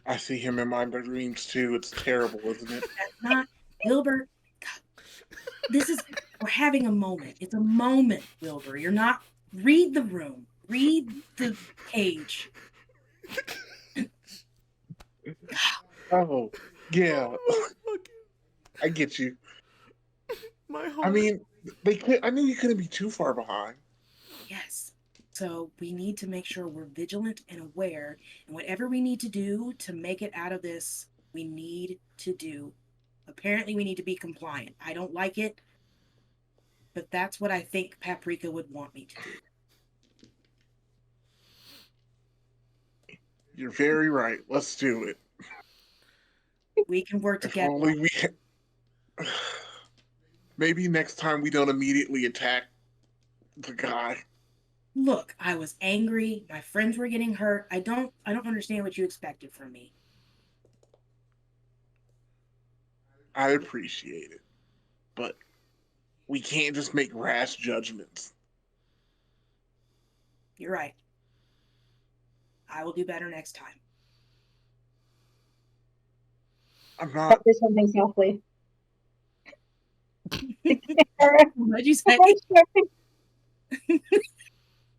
I see him in my dreams too. It's terrible, isn't it? That's not Wilbur. God, we're having a moment. It's a moment, Wilbur. You're not. Read the room. Read the page. Oh, yeah. I get you. My heart. I mean, they could. I knew you couldn't be too far behind. Yes. So we need to make sure we're vigilant and aware, and whatever we need to do to make it out of this, we need to do. Apparently, we need to be compliant. I don't like it, but that's what I think Paprika would want me to do. You're very right. Let's do it. We can work If together. only we. Maybe next time we don't immediately attack the guy. Look, I was angry. My friends were getting hurt. I don't understand what you expected from me. I appreciate it, but we can't just make rash judgments. You're right. I will do better next time. I'm not. There's something softly. What'd you say?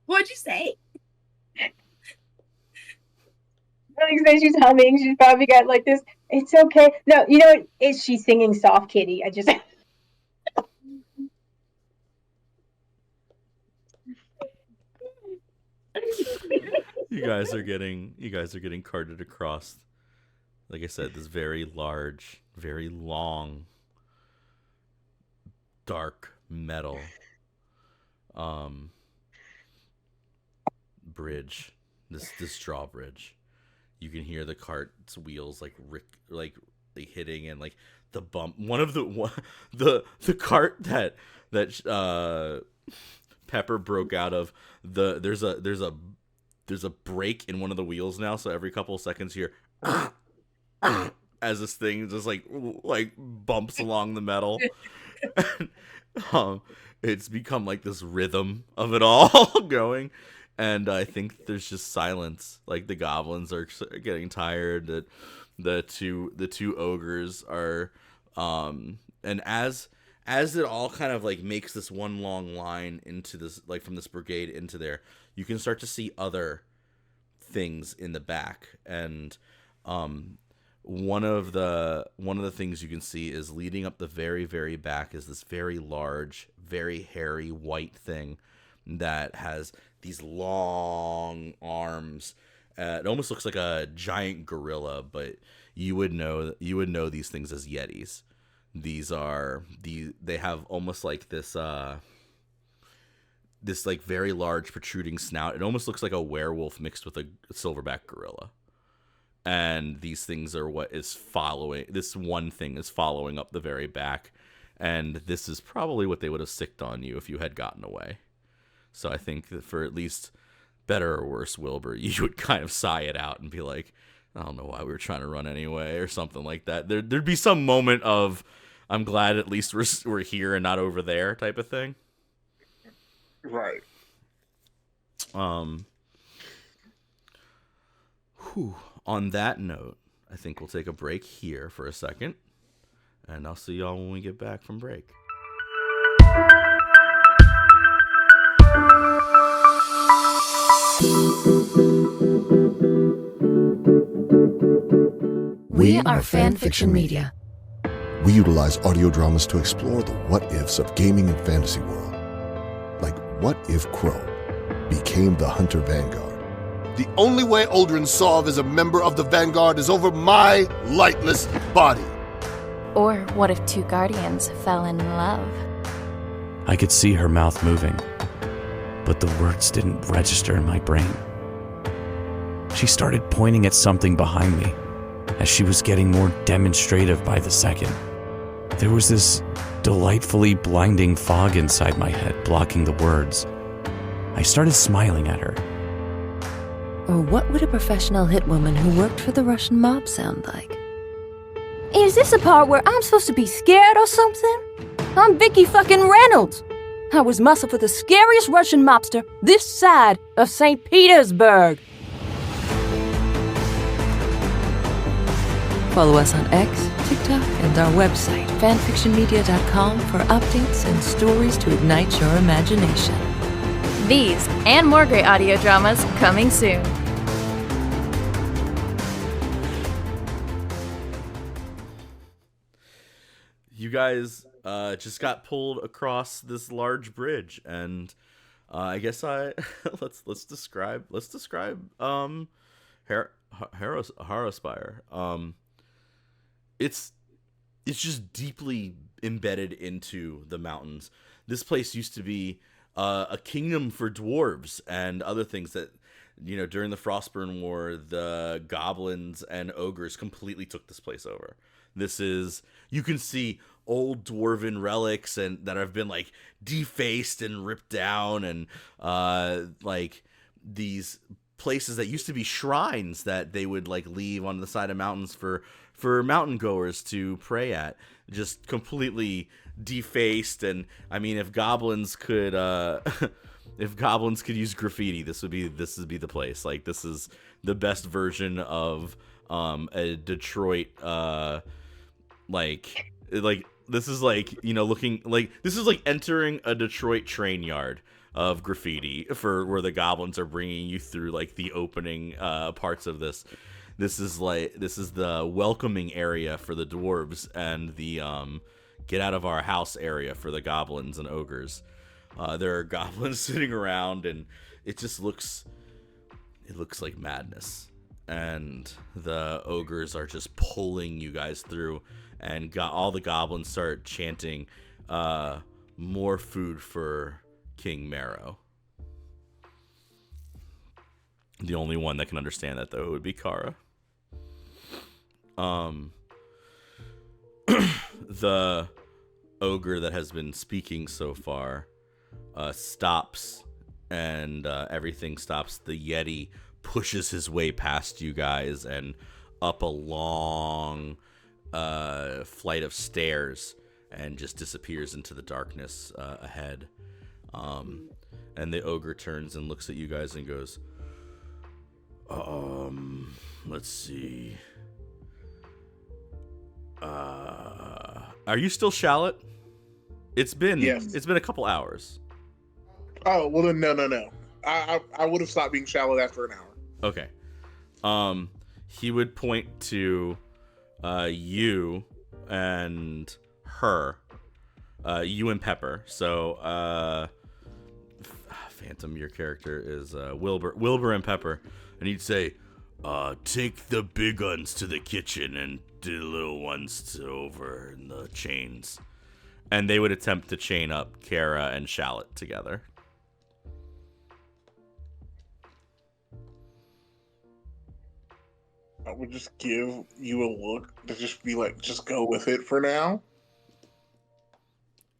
What'd you say? I think that she's humming. She's probably got like this. It's okay. No, you know what? Is she singing soft kitty? I just. You guys are getting carted across, like I said, this very large, very long, dark metal bridge. This drawbridge. You can hear the cart's wheels like hitting, and like the bump. The cart that Pepper broke out of. There's a break in one of the wheels now, so every couple of seconds you hear as this thing just like bumps along the metal. It's become like this rhythm of it all going. And I think there's just silence. Like the goblins are getting tired. That the two ogres are, and as it all kind of like makes this one long line into this, like from this brigade into there, you can start to see other things in the back. And one of the things you can see is leading up the very, very back is this very large, very hairy white thing that has these long arms. It almost looks like a giant gorilla, but you would know these things as yetis. They have almost like this like very large protruding snout. It almost looks like a werewolf mixed with a silverback gorilla. And these things are this one thing is following up the very back. And this is probably what they would have sicked on you if you had gotten away. So I think that for at least better or worse, Wilbur, you would kind of sigh it out and be like, I don't know why we were trying to run anyway, or something like that. There'd be some moment of, I'm glad at least we're here and not over there type of thing. Right. On that note, I think we'll take a break here for a second, and I'll see y'all when we get back from break. We are Fanfiction Media. We utilize audio dramas to explore the what-ifs of gaming and fantasy world. Like, what if Crow became the Hunter Vanguard? The only way Aldrin Sov is a member of the Vanguard is over my lightless body. Or what if two guardians fell in love? I could see her mouth moving, but the words didn't register in my brain. She started pointing at something behind me as she was getting more demonstrative by the second. There was this delightfully blinding fog inside my head blocking the words. I started smiling at her. Or what would a professional hitwoman who worked for the Russian mob sound like? Is this a part where I'm supposed to be scared or something? I'm Vicky fucking Reynolds. I was muscle for the scariest Russian mobster this side of St. Petersburg. Follow us on X, TikTok, and our website, fanfictionmedia.com, for updates and stories to ignite your imagination. These and more great audio dramas coming soon. You guys just got pulled across this large bridge, and I guess let's describe HARROW Spire. It's just deeply embedded into the mountains. This place used to be a kingdom for dwarves and other things that, during the Frostburn War, the goblins and ogres completely took this place over. You can see old dwarven relics and that have been like defaced and ripped down, and like these places that used to be shrines that they would like leave on the side of mountains for mountain goers to pray at, just completely defaced. And I mean, if goblins could use graffiti, this would be the place. Like, this is the best version of a Detroit like this is like, looking like this is like entering a Detroit train yard of graffiti for where the goblins are bringing you through like the opening parts of this. This is the welcoming area for the dwarves and the get out of our house area for the goblins and ogres. There are goblins sitting around, and it looks like madness. And the ogres are just pulling you guys through, and all the goblins start chanting, "More food for King Marrow." The only one that can understand that, though, would be Kara. The ogre that has been speaking so far stops, and everything stops. The Yeti pushes his way past you guys and up a long flight of stairs, and just disappears into the darkness ahead. And the ogre turns and looks at you guys and goes, let's see. Are you still Shallot? It's been a couple hours. Oh, well then no. I would have stopped being Shallot after an hour. Okay. He would point to you and her. You and Pepper. So Phantom, your character is Wilbur and Pepper. And he'd say, take the big ones to the kitchen and the little ones over in the chains. And they would attempt to chain up Kara and Shallot together. I would just give you a look to just be like, just go with it for now.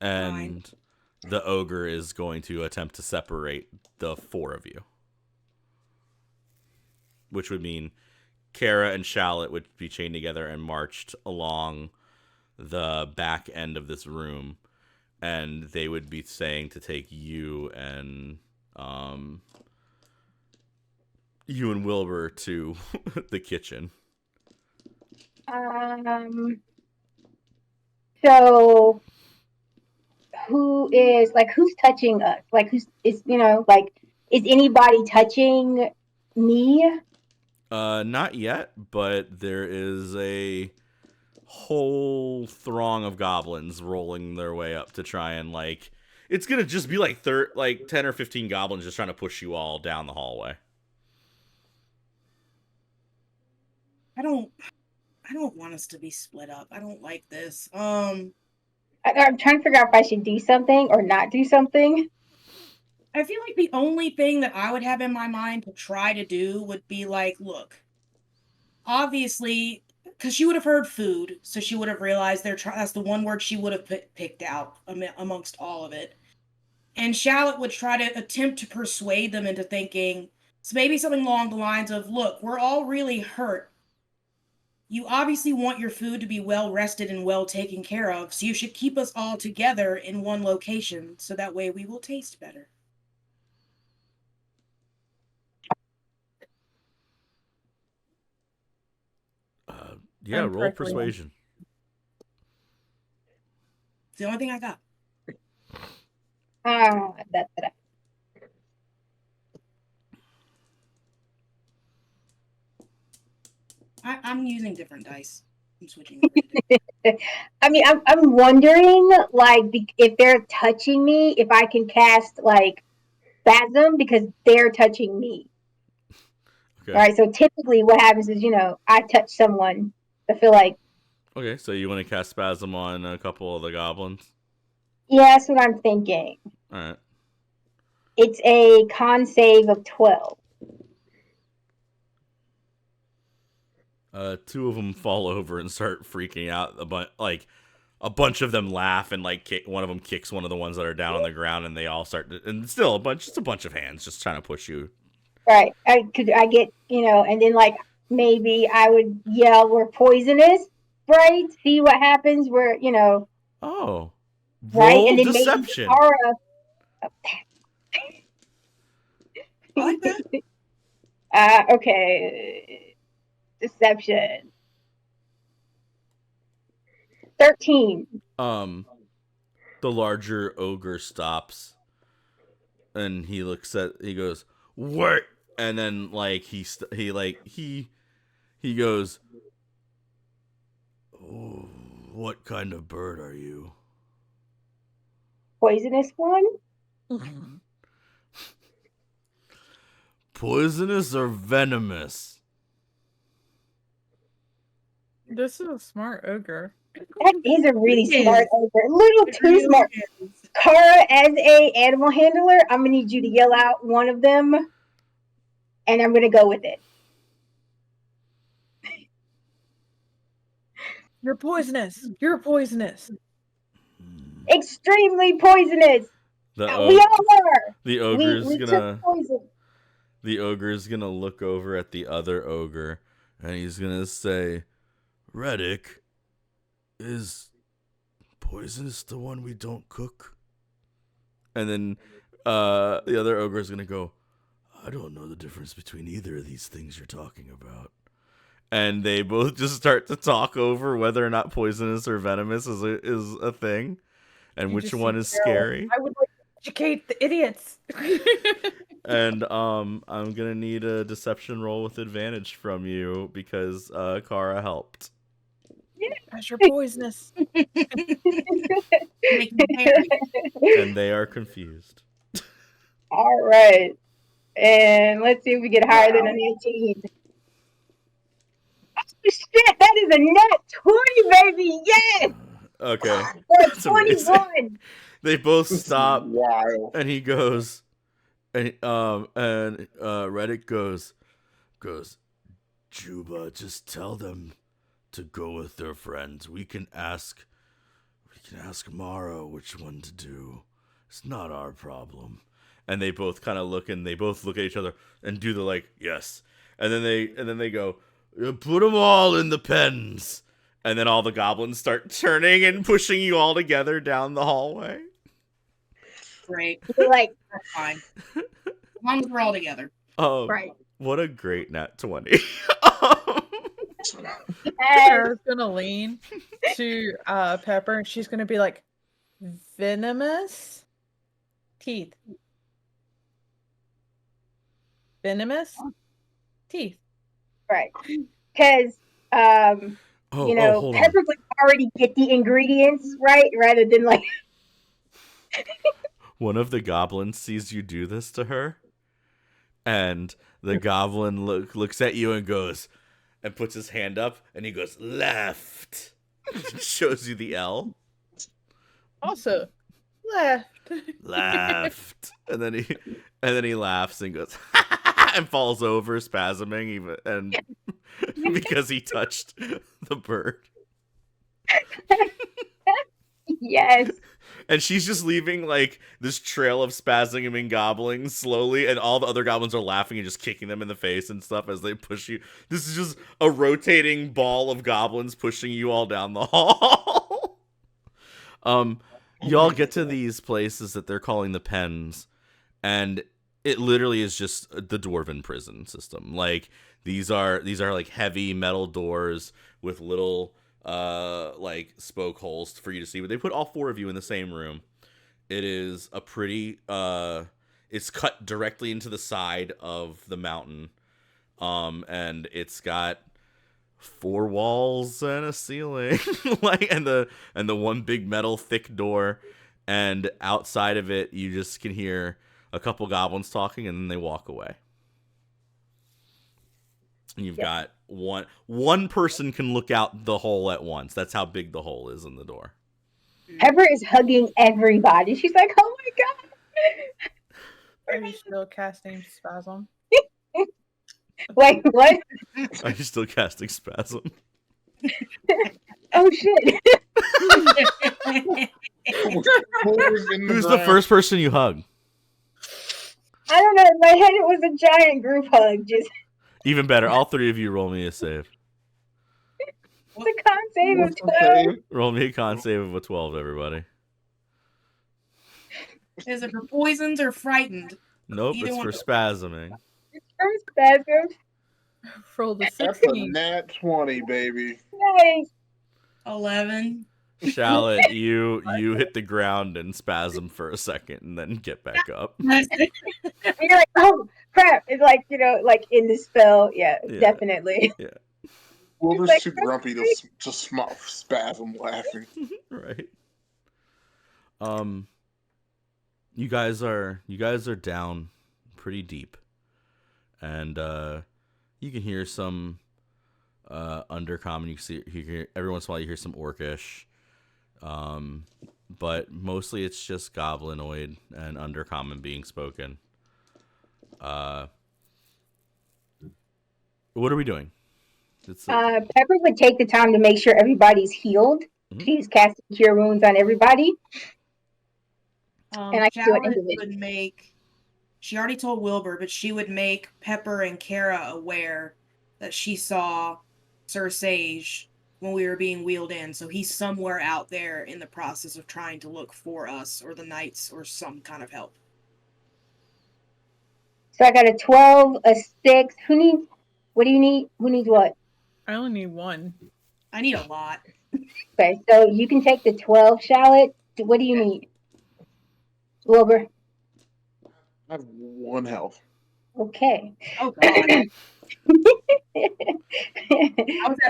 And the ogre is going to attempt to separate the four of you. Which would mean Kara and Shallot would be chained together and marched along the back end of this room. And they would be saying to take you and Wilbur to the kitchen. So who's touching us? Like, is anybody touching me? Not yet, but there is a whole throng of goblins rolling their way up to try and it's gonna just be like 10 or 15 goblins just trying to push you all down the hallway. I don't want us to be split up. I don't like this. I'm trying to figure out if I should do something or not do something. I feel like the only thing that I would have in my mind to try to do would be like, look, obviously, because she would have heard food, so she would have realized that's the one word she would have picked out amongst all of it. And Shallot would try to attempt to persuade them into thinking, so maybe something along the lines of, look, we're all really hurt. You obviously want your food to be well rested and well taken care of, so you should keep us all together in one location, so that way we will taste better. Roll persuasion. It's the only thing I got. I'm using different dice. I'm switching over to I mean, I'm wondering, like, if they're touching me, if I can cast, like, spasm because they're touching me. Okay. All right, so typically what happens is, I touch someone. I feel like, Okay, so you want to cast Spasm on a couple of the goblins? yeah, that's what I'm thinking. All right. It's a con save of 12. Two of them fall over and start freaking out. A bunch of them laugh and one of them kicks one of the ones that are down on the ground, and they all start to, and still just a bunch of hands just trying to push you. Right. I get, and then like maybe I would yell, "We're poisonous," right? See what happens. Where Oh. right, Roll and then deception. maybe Aura. I like that. Okay. Deception. 13. The larger ogre stops, and he goes, "What?" And then he goes, "Oh, what kind of bird are you?" Poisonous one? Poisonous or venomous? This is a smart ogre. That is a really It smart is. ogre. A little It too really smart. is. Kara, as a animal handler, I'm gonna need you to yell out one of them, and I'm gonna go with it. You're poisonous. You're poisonous. Extremely poisonous. We all are. The We took poison. The ogre's gonna look over at the other ogre, and he's gonna say, "Reddick, is poisonous the one we don't cook?" And then the other ogre's gonna go, "I don't know the difference between either of these things you're talking about." And they both just start to talk over whether or not poisonous or venomous is a thing, and You which just one see is Carol. scary. I would like to educate the idiots. And I'm gonna need a deception roll with advantage from you because Kara helped. As you're poisonous. Make them very. And they are confused. All right. And let's see if we get higher than an 18. Oh, shit, that is a net 20, baby. Yes. Okay. Or That's amazing. 21. They both stop, Wild. and he goes, and Reddick goes, "Juba, just tell them to go with their friends. We can ask Morrow which one to do. It's not our problem." And they both kind of look, and they both look at each other and do the yes. And then they go, "Put them all in the pens." And then all the goblins start turning and pushing you all together down the hallway. Great. You're like, That's fine. As long as we're all together. Oh, right. what a great nat 20. Sarah's gonna lean to Pepper, and she's gonna be like, "Venomous teeth. Venomous teeth." Right. Because, hold Pepper would already get the ingredients, right? Rather than like. One of the goblins sees you do this to her, and the goblin looks at you and goes, and puts his hand up, and he goes, "Left." Shows you the L. Also, left. Left. And then he laughs and goes, and falls over, spasming, even, and because he touched the bird. Yes. And she's just leaving this trail of spasming goblins slowly, and all the other goblins are laughing and just kicking them in the face and stuff as they push you. This is just a rotating ball of goblins pushing you all down the hall. Y'all get to these places that they're calling the pens, and it literally is just the dwarven prison system. These are heavy metal doors with little spoke holes for you to see, but they put all four of you in the same room. It is a pretty it's cut directly into the side of the mountain, and it's got 4 walls and a ceiling, like and the one big metal thick door, and outside of it you just can hear a couple goblins talking, and then they walk away. And you've got one person can look out the hole at once. That's how big the hole is in the door. Pepper is hugging everybody. She's like, "Oh my god!" Are you still casting spasm? Wait, what? Are you still casting spasm? Oh shit! Who's the first person you hug? I don't know. In my head, it was a giant group hug. Just Even better. All 3 of you roll me a save. the con save of 12. Roll me a con save of a 12, everybody. Is it for poisons or frightened? Nope, Either it's one. for spasming. First spasm. Rolled a That's a 16. nat 20, baby. Nice. 11. Shallot, you hit the ground and spasm for a second and then get back up. And you're like, oh crap! It's like like in the spell. Yeah. Definitely. Yeah. Wilbur's like, too grumpy to spasm laughing. Right. You guys are down pretty deep, and you can hear some undercommon. You hear every once in a while you hear some orcish, but mostly it's just goblinoid and undercommon being spoken. What are we doing? Pepper would take the time to make sure everybody's healed. Mhm. She's casting cure wounds on everybody. And I can do it Shallot individually. would make. She already told Wilbur, but she would make Pepper and Kara aware that she saw Sir Sage when we were being wheeled in. So he's somewhere out there in the process of trying to look for us or the knights or some kind of help. So I got a 12, a 6. What do you need? Who needs what? I only need 1. I need a lot. Okay, so you can take the 12, Shallot. What do you need? Wilbur. I have 1 health. Okay. Oh, God.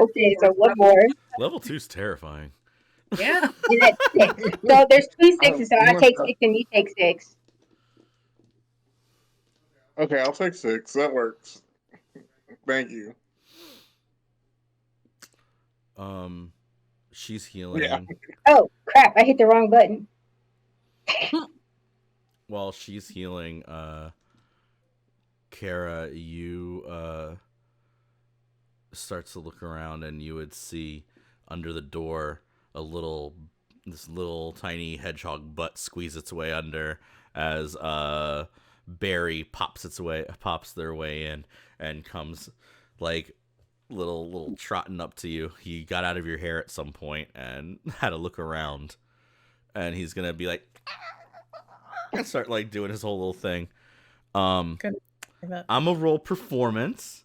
Okay, so one more. Level 2 is terrifying. Yeah. And that's 6. So there's 2 6s, so I take 6 and you take 6. Okay, I'll take 6. That works. Thank you. She's healing. Yeah. Oh, crap. I hit the wrong button. While she's healing, Kara, you starts to look around, and you would see under the door this little tiny hedgehog butt squeeze its way under as Barry pops their way in and comes like little trotting up to you. He got out of your hair at some point and had a look around, and he's gonna be like and start like doing his whole little thing. I'm gonna roll performance,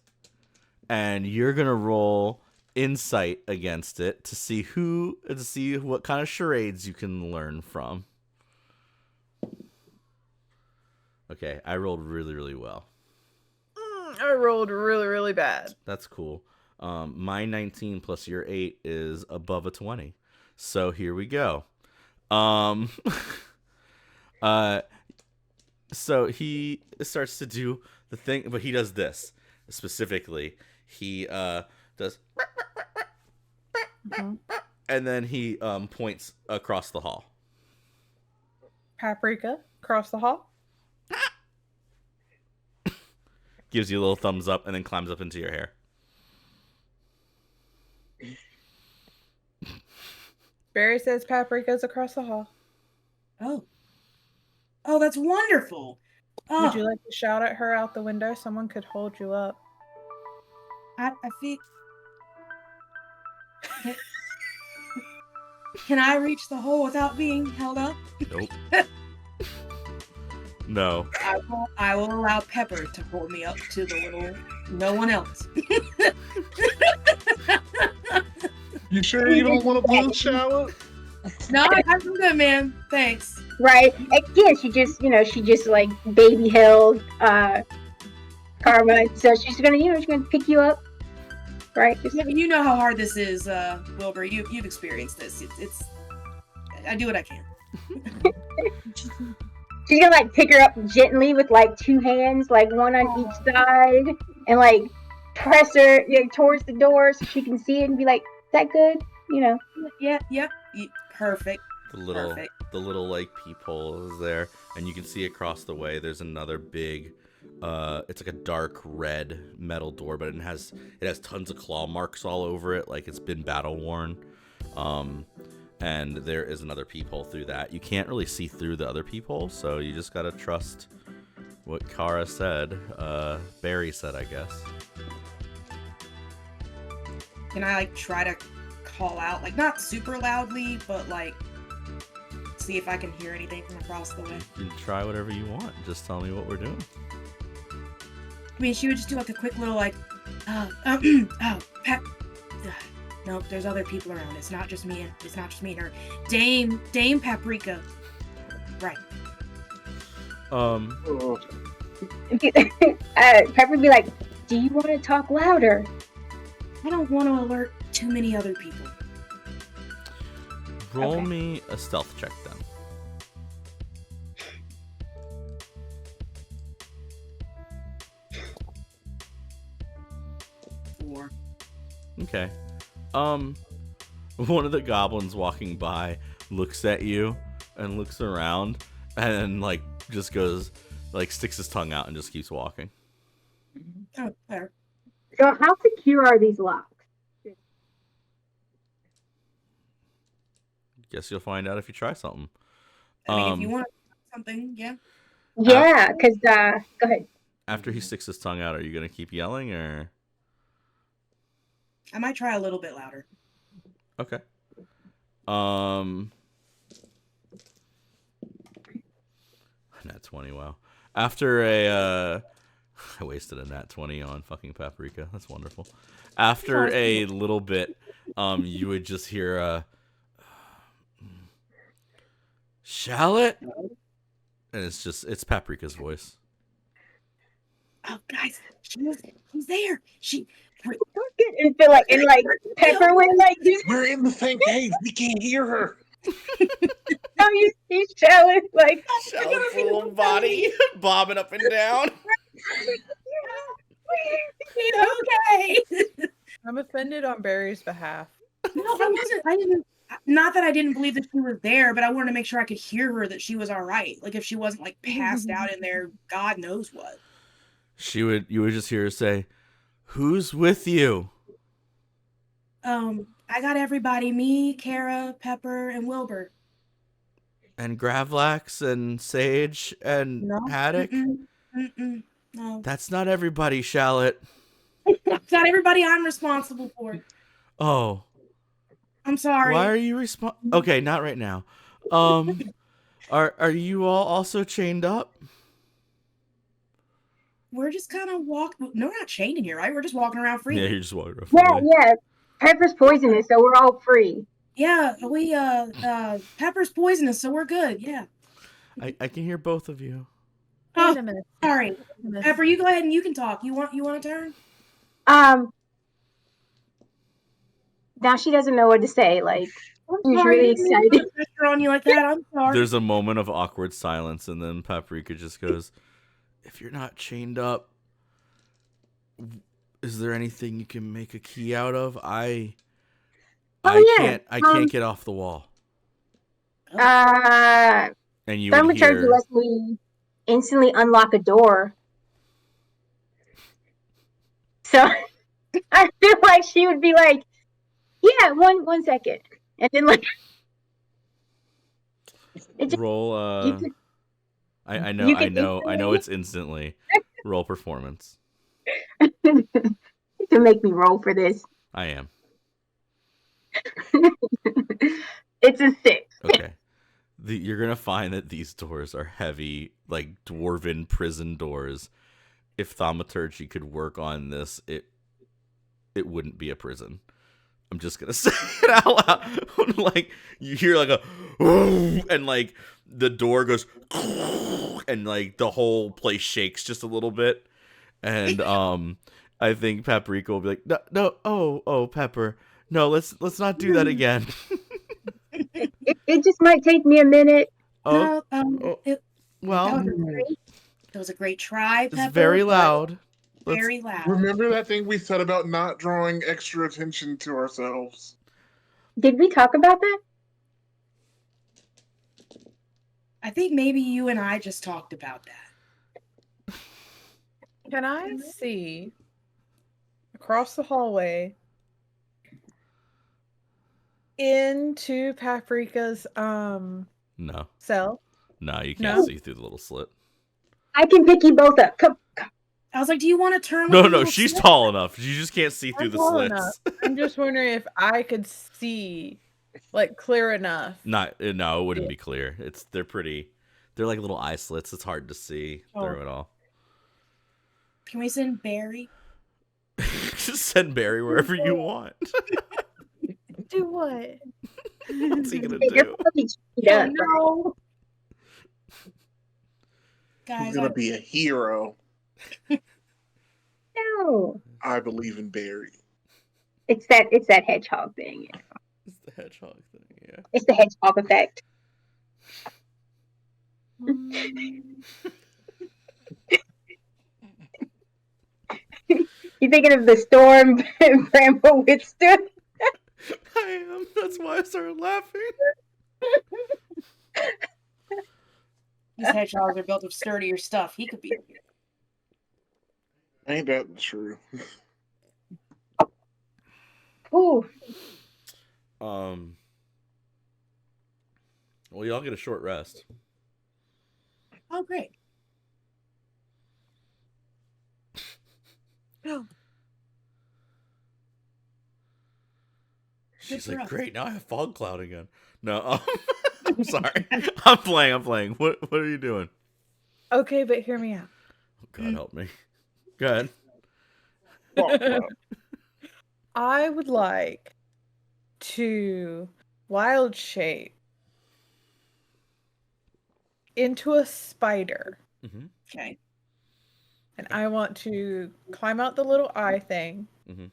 and you're gonna roll insight against it to see what kind of charades you can learn from. Okay, I rolled really, really well. I rolled really, really bad. That's cool. My 19 plus your 8 is above a 20. So here we go. So he starts to do the thing, but he does this specifically. He does, and then he points across the hall. Paprika, across the hall. Gives you a little thumbs up and then climbs up into your hair. Barry says Paprika's across the hall. Oh, that's wonderful. Oh, Would you like to shout at her out the window? Someone could hold you up. I feel. Can I reach the hole without being held up? Nope. No. I will allow Pepper to pull me up to the little. No one else. You sure you don't want to blue shower? No, I'm good, man. Thanks. Right. Again, she just like baby held Karma. So she's gonna pick you up right? Just Yeah, you know how hard this is, Wilbur. You've experienced this. It's I do what I can. she's gonna like pick her up gently with like 2 hands, like one on each side, and like press her towards the door so she can see it and be like, "Is that good?" You know. Yeah. Perfect. The little Perfect. like peephole is there, and you can see across the way there's another big it's like a dark red metal door, but it has tons of claw marks all over it, like it's been battle worn. And there is another peephole through that. You can't really see through the other peephole, so you just gotta trust what Kara said. Barry said, I guess. Can I like try to call out, like not super loudly, but like see if I can hear anything from across the way? You can try whatever you want. Just tell me what we're doing. I mean, she would just do like a quick little like, nope, there's other people around. It's not just me and her. Dame Paprika. Right. Pepper would be like, "Do you want to talk louder?" I don't want to alert too many other people. Roll me a stealth check then. Okay. One of the goblins walking by looks at you and looks around and like just goes, like sticks his tongue out and just keeps walking. Oh, there. So how secure are these locks? Guess you'll find out if you try something. I mean, if you want something, yeah. Yeah, because go ahead. After he sticks his tongue out, are you gonna keep yelling or? I might try a little bit louder. Okay. Nat 20, wow. After a I wasted a nat 20 on fucking Paprika. That's wonderful. After a little bit, you would just hear a shallot? And it's Paprika's voice. Oh, guys, she's there. And feel like, Pepper went like this. We're in the same cave. We can't hear her. No, he's shallot, like Shallot's little body bobbing up and down. Okay. I'm offended on Barry's behalf. No, I wasn't. I didn't. Not that I didn't believe that she was there, but I wanted to make sure I could hear her, that she was all right. Like if she wasn't like passed out in there, God knows what. You would just hear her say, "Who's with you?" I got everybody. Me, Kara, Pepper, and Wilbur. And Gravlax and Sage and Haddock? No. That's not everybody, Shallot. That's not everybody I'm responsible for. Oh. I'm sorry. Why are you Okay, not right now. Are you all also chained up? We're just kind of walking. No, we're not chained in here, right? We're just walking around free. Yeah, you're just walking around free. Yeah. Pepper's poisonous, so we're all free. Yeah, we Pepper's poisonous, so we're good. Yeah. I can hear both of you. Oh, sorry. Pepper, you go ahead and you can talk. You want a turn? Now she doesn't know what to say. Like she's really excited. Pressure on you like that. I'm sorry. There's a moment of awkward silence, and then Paprika just goes, "If you're not chained up, is there anything you can make a key out of? I can't get off the wall." And you would hear, lets me instantly unlock a door. So I feel like she would be like, "Yeah, one second," and then like roll. I know it's instantly. Roll performance. To make me roll for this. I am. It's a 6. Okay. You're going to find that these doors are heavy, like dwarven prison doors. If thaumaturgy could work on this, it wouldn't be a prison. I'm just going to say it out loud. Like, you hear like a, and like the door goes, and like the whole place shakes just a little bit. And I think Paprika will be like, no, oh, Pepper, no, let's not do that again. It just might take me a minute. Oh, That well, was a great try, Pepper. it's very loud. Very loud. Remember that thing we said about not drawing extra attention to ourselves? Did we talk about that? I think maybe you and I just talked about that. Can I see across the hallway into Paprika's No, cell? no, you can't No? see through the little slit. I can pick you both up. Come. I was like, do you want to turn? No, she's tall enough. You just can't see through I'm the tall slits. enough. I'm just wondering if I could see, like, clear enough. No, it wouldn't be clear. They're like little eye slits. It's hard to see through it all. Can we send Barry? Just send Barry wherever you want. Do what? What's he gonna You're do? probably cheated up, right? No. Guys, He's gonna be a hero. No. I believe in Barry. It's that hedgehog thing. Yeah. It's the hedgehog thing, yeah. It's the hedgehog effect. You thinking of the storm Grandpa withstood? I am. That's why I started laughing. these hedgehogs are built of sturdier stuff. He could be. Ain't that true? Ooh. Well, y'all get a short rest. Oh, great. No. She's for like, us. great, now I have fog cloud again. No, I'm sorry. I'm playing. What are you doing? Okay, but hear me out. Oh, God help me. Go ahead. I would like to wild shape into a spider. Mm-hmm. Okay. And I want to climb out the little eye thing, Mm-hmm.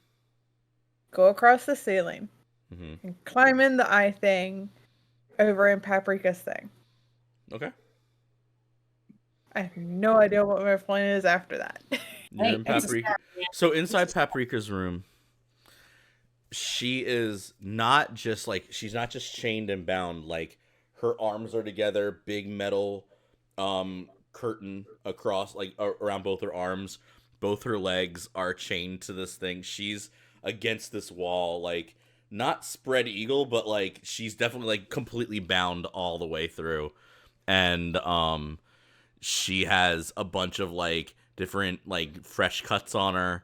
go across the ceiling, Mm-hmm. and climb in the eye thing over in Paprika's thing. Okay. I have no idea what my plan is after that. You're in Hey, it's a Paprika. start, man. So inside Paprika's room, she is not just like she's not just chained and bound. Like her arms are together, big metal curtain across like around both her arms. Both her legs are chained to this thing. She's against this wall, like not spread eagle, but like she's definitely like completely bound all the way through. And she has a bunch of like different like fresh cuts on her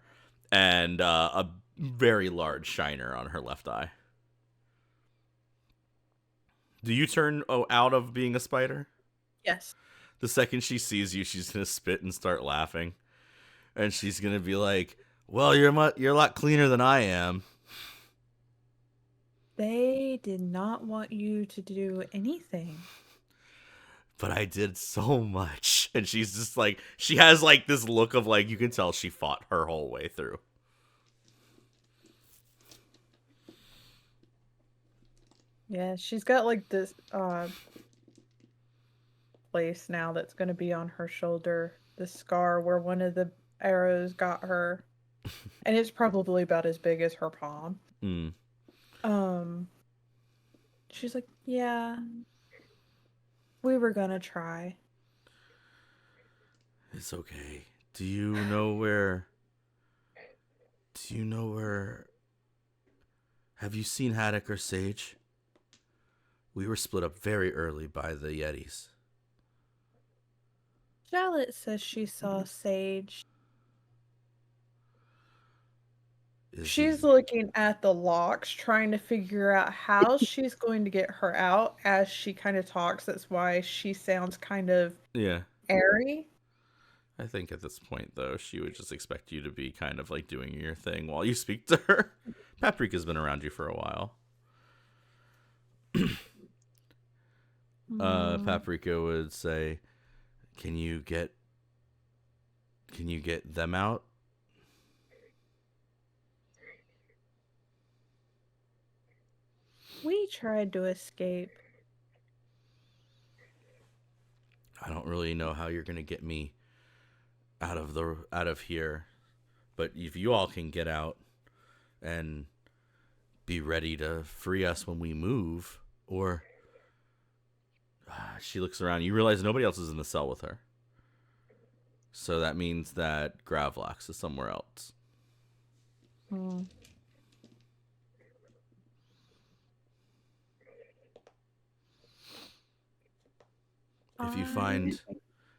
and a very large shiner on her left eye. Do you turn out of being a spider? Yes. The second she sees you, she's gonna spit and start laughing, and she's gonna be like, "Well, you're a lot cleaner than I am." They did not want you to do anything. But I did so much. And she's just like, she has like this look of like, you can tell she fought her whole way through. Yeah, she's got like this place now that's going to be on her shoulder, the scar where one of the arrows got her. And it's probably about as big as her palm. Mm. She's like, yeah, we were gonna try. It's okay. Do you know where... Have you seen Haddock or Sage? We were split up very early by the Yetis. Charlotte says she saw Sage. She's looking at the locks, trying to figure out how she's going to get her out as she kind of talks. That's why she sounds kind of airy. I think at this point, though, she would just expect you to be kind of like doing your thing while you speak to her. Paprika's been around you for a while. Paprika would say, Can you get them out? We tried to escape. I don't really know how you're gonna get me out of here, but if you all can get out and be ready to free us when we move, or she looks around. You realize nobody else is in the cell with her, so that means that Gravlax is somewhere else. If you find,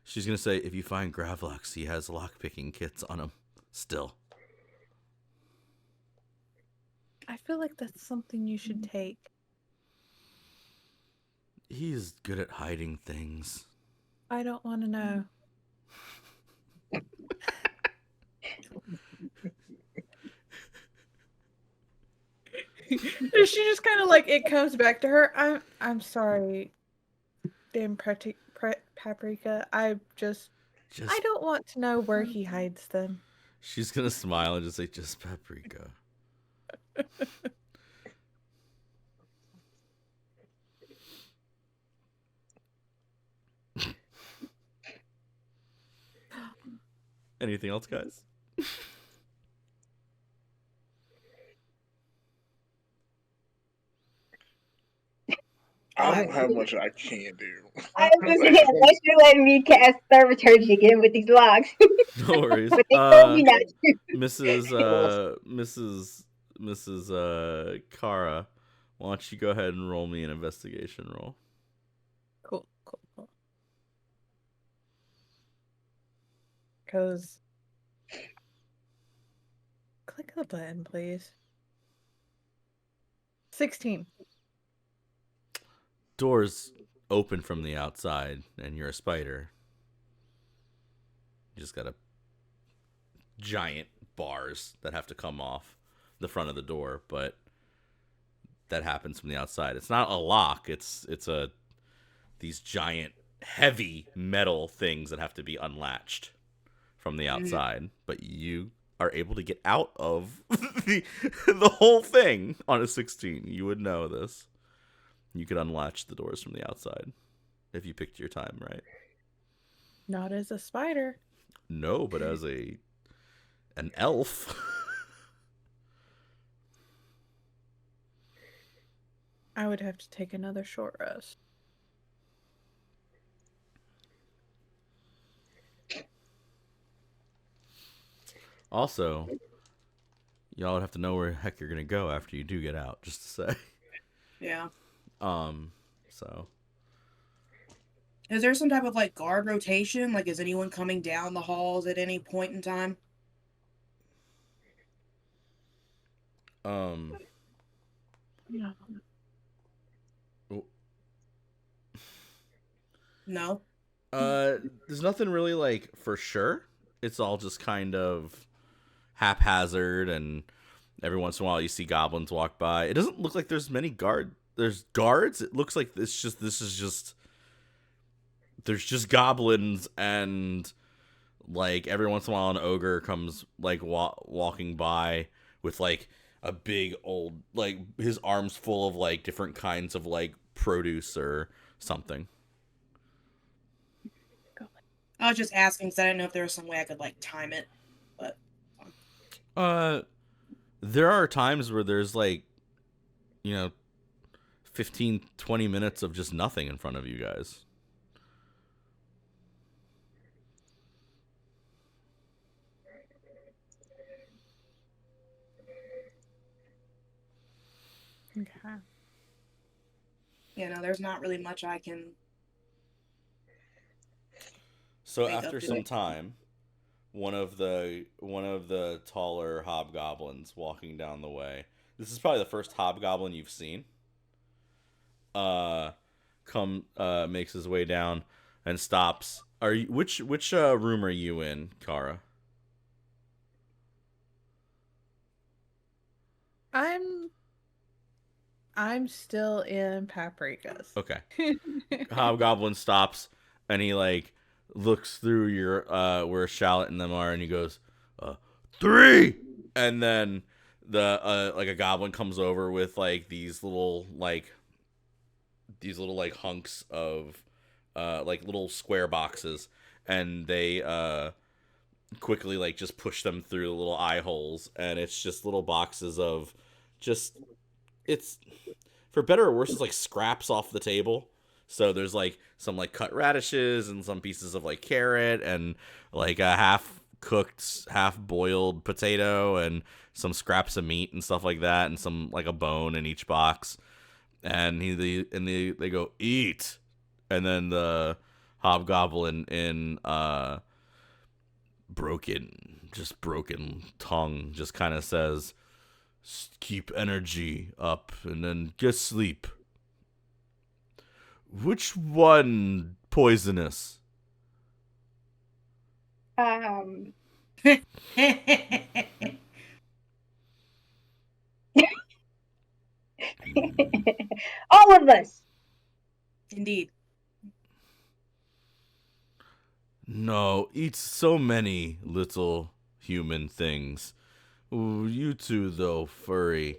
she's gonna say, if you find Gravlax, he has lockpicking kits on him still. I feel like that's something you should take. He's good at hiding things. I don't want to know. She just kind of like, it comes back to her. I'm sorry, damn Paprika. I don't want to know where he hides them. She's gonna smile and just say, just Paprika. Anything else, guys? I don't have much I can do. I was just saying, unless you're letting me cast thaumaturgy again with these logs. No worries. But they told me not to. Mrs. Kara, why don't you go ahead and roll me an investigation roll? Cool. Because click the button, please. 16. Doors open from the outside, and you're a spider. You just got a giant bars that have to come off the front of the door, but that happens from the outside. It's not a lock. It's these giant heavy metal things that have to be unlatched from the outside, but you are able to get out of the whole thing on a 16. You would know this. You could unlatch the doors from the outside if you picked your time right. Not as a spider. No, but as an elf. I would have to take another short rest. Also, y'all would have to know where the heck you're gonna go after you do get out, just to say. Yeah. So. Is there some type of like guard rotation? Like, is anyone coming down the halls at any point in time? No. No. There's nothing really like for sure. It's all just kind of haphazard, and every once in a while you see goblins walk by. It doesn't look like there's many there's guards. It looks like there's just goblins, and like every once in a while an ogre comes like walking by with like a big old, like his arms full of like different kinds of like produce or something. I was just asking because I didn't know if there was some way I could like time it, but there are times where there's like, 15-20 minutes of just nothing in front of you guys. Okay. Yeah, no, there's not really much I can. So after some time, one of the taller hobgoblins walking down the way. This is probably the first hobgoblin you've seen. Makes his way down and stops. Which room are you in, Kara? I'm still in Paprika's. Okay. Hobgoblin stops and he like looks through your where Shallot and them are, and he goes, 3, and then like a goblin comes over with like these little hunks of like little square boxes, and they quickly like just push them through the little eye holes, and it's just little boxes of just, it's, for better or worse, it's like scraps off the table. So there's like some like cut radishes and some pieces of like carrot and like a half cooked, half boiled potato and some scraps of meat and stuff like that, and some like a bone in each box. And they go, eat. And then the hobgoblin in broken tongue just kind of says, keep energy up and then get sleep. Which one poisonous? All of us. Indeed. No, eat so many little human things. Ooh, you two, though, furry.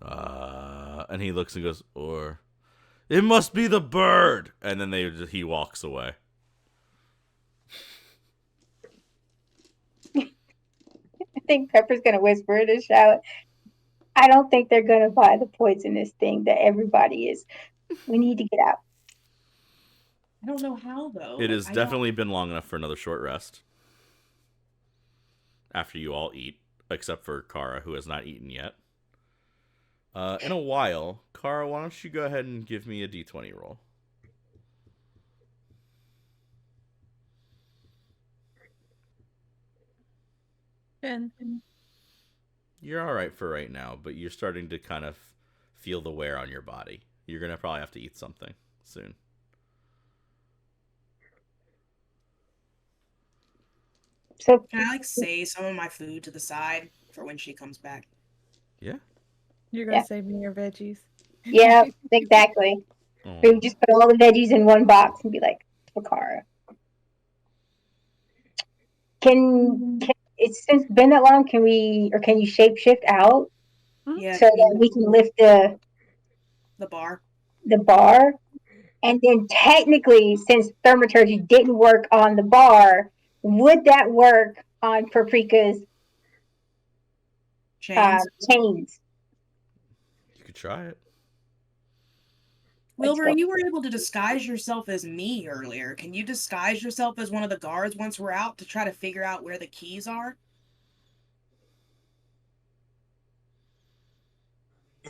And he looks and goes, or it must be the bird. And then he walks away. I think Pepper's gonna whisper it and shout, I don't think they're gonna buy the poisonous thing that everybody is. We need to get out. I don't know how, though. It has definitely been long enough for another short rest. After you all eat, except for Kara, who has not eaten yet. In a while, Kara, why don't you go ahead and give me a d20 roll? You're all right for right now, but you're starting to kind of feel the wear on your body. You're going to probably have to eat something soon. So can I save some of my food to the side for when she comes back? Yeah. You're gonna save me your veggies. Yeah, exactly. We would just put all the veggies in one box and be like, for Kara. Can it's since been that long? Can you shapeshift out? Yeah. So that we can lift the bar. The bar, and then technically, since thaumaturgy didn't work on the bar, would that work on Paprika's chains? You could try it. Wilbur, you were able to disguise yourself as me earlier. Can you disguise yourself as one of the guards once we're out to try to figure out where the keys are?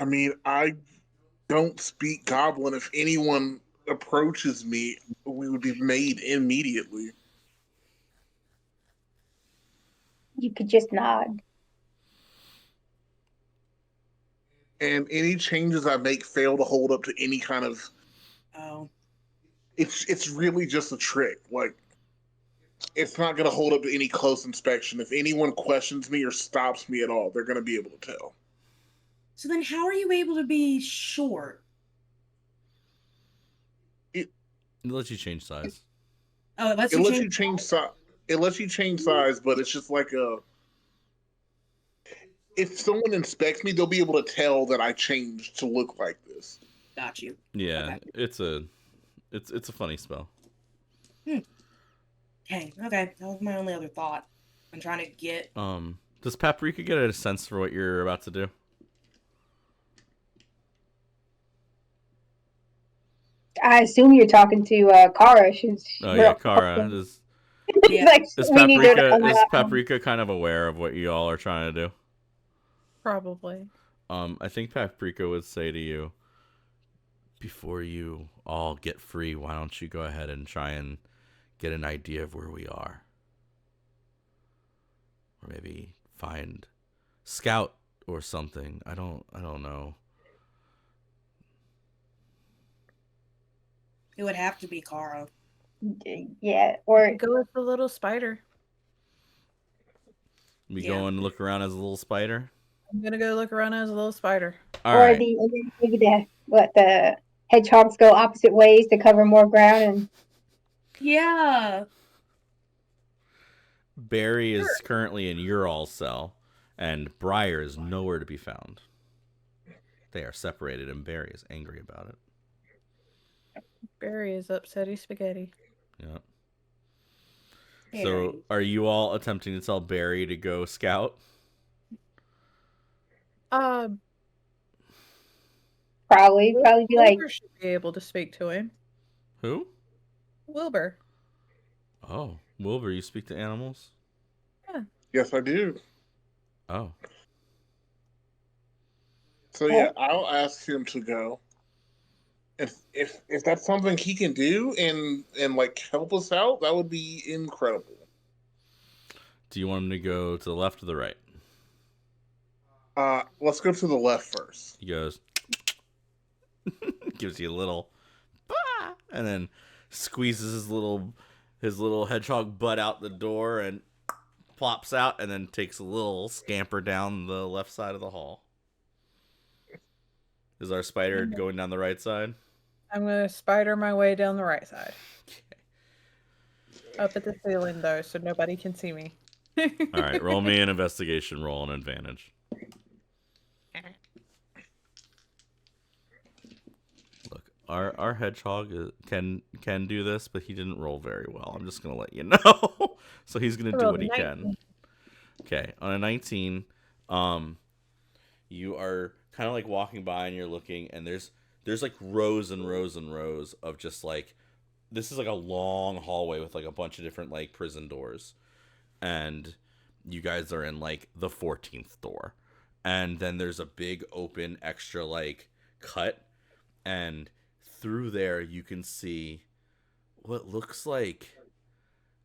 I mean, I don't speak Goblin. If anyone approaches me, we would be made immediately. You could just nod. And any changes I make fail to hold up to any kind of... Oh. It's really just a trick. Like, it's not going to hold up to any close inspection. If anyone questions me or stops me at all, they're going to be able to tell. So then how are you able to be short? It lets you change size. Oh, it lets you change size. It lets you change size, but it's just like a... If someone inspects me, they'll be able to tell that I changed to look like this. Got you. Yeah, okay. It's a funny spell. Okay, that was my only other thought. I'm trying to get... Does Paprika get a sense for what you're about to do? I assume you're talking to Kara. Kara. Is Paprika kind of aware of what you all are trying to do? Probably. I think Paprika would say to you, before you all get free, why don't you go ahead and try and get an idea of where we are? Or maybe find Scout or something. I don't know. It would have to be Kara. Yeah, or go with the little spider. We go and look around as a little spider? I'm gonna go look around as a little spider. All right. Maybe the hedgehogs go opposite ways to cover more ground and... Yeah. Barry is currently in your all cell, And Briar is nowhere to be found. They are separated, and Barry is angry about it. Barry is upsetty spaghetti. Yep. So, are you all attempting to tell Barry to go scout? Probably be like. Wilbur should be able to speak to him. Who? Wilbur. Oh, Wilbur, you speak to animals? Yeah. Yes, I do. Oh. So yeah, I'll ask him to go. If that's something he can do and like help us out, that would be incredible. Do you want him to go to the left or the right? Let's go to the left first. He goes, gives you a little, and then squeezes his little hedgehog butt out the door and plops out, and then takes a little scamper down the left side of the hall. Is our spider going down the right side? I'm going to spider my way down the right side. Okay. Up at the ceiling, though, so nobody can see me. All right, roll me an investigation roll, an advantage. Look, our hedgehog can do this, but he didn't roll very well. I'm just going to let you know. So he's going to do what he can. Okay, on a 19, you are kind of like walking by and you're looking, and there's like rows and rows and rows of just like, this is like a long hallway with like a bunch of different like prison doors, and you guys are in like the 14th door, and then there's a big open extra like cut, and through there you can see what looks like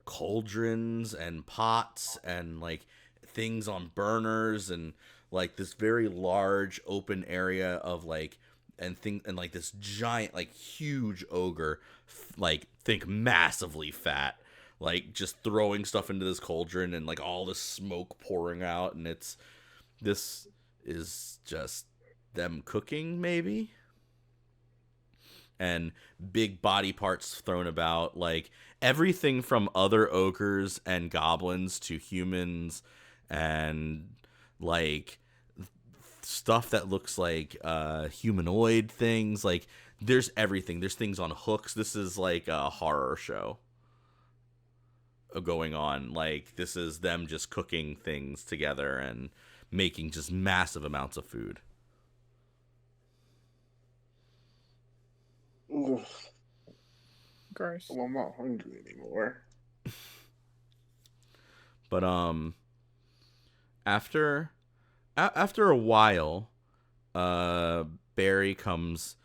cauldrons and pots and like things on burners, and like this very large open area of like and like this giant like huge ogre, like think massively fat, like just throwing stuff into this cauldron and like all this smoke pouring out, and this is just them cooking maybe, and big body parts thrown about, like everything from other ogres and goblins to humans, and like stuff that looks like humanoid things. Like there's everything. There's things on hooks. This is like a horror show going on. Like this is them just cooking things together and making just massive amounts of food. Oof. Gross. Well, I'm not hungry anymore. But after a while, Barry comes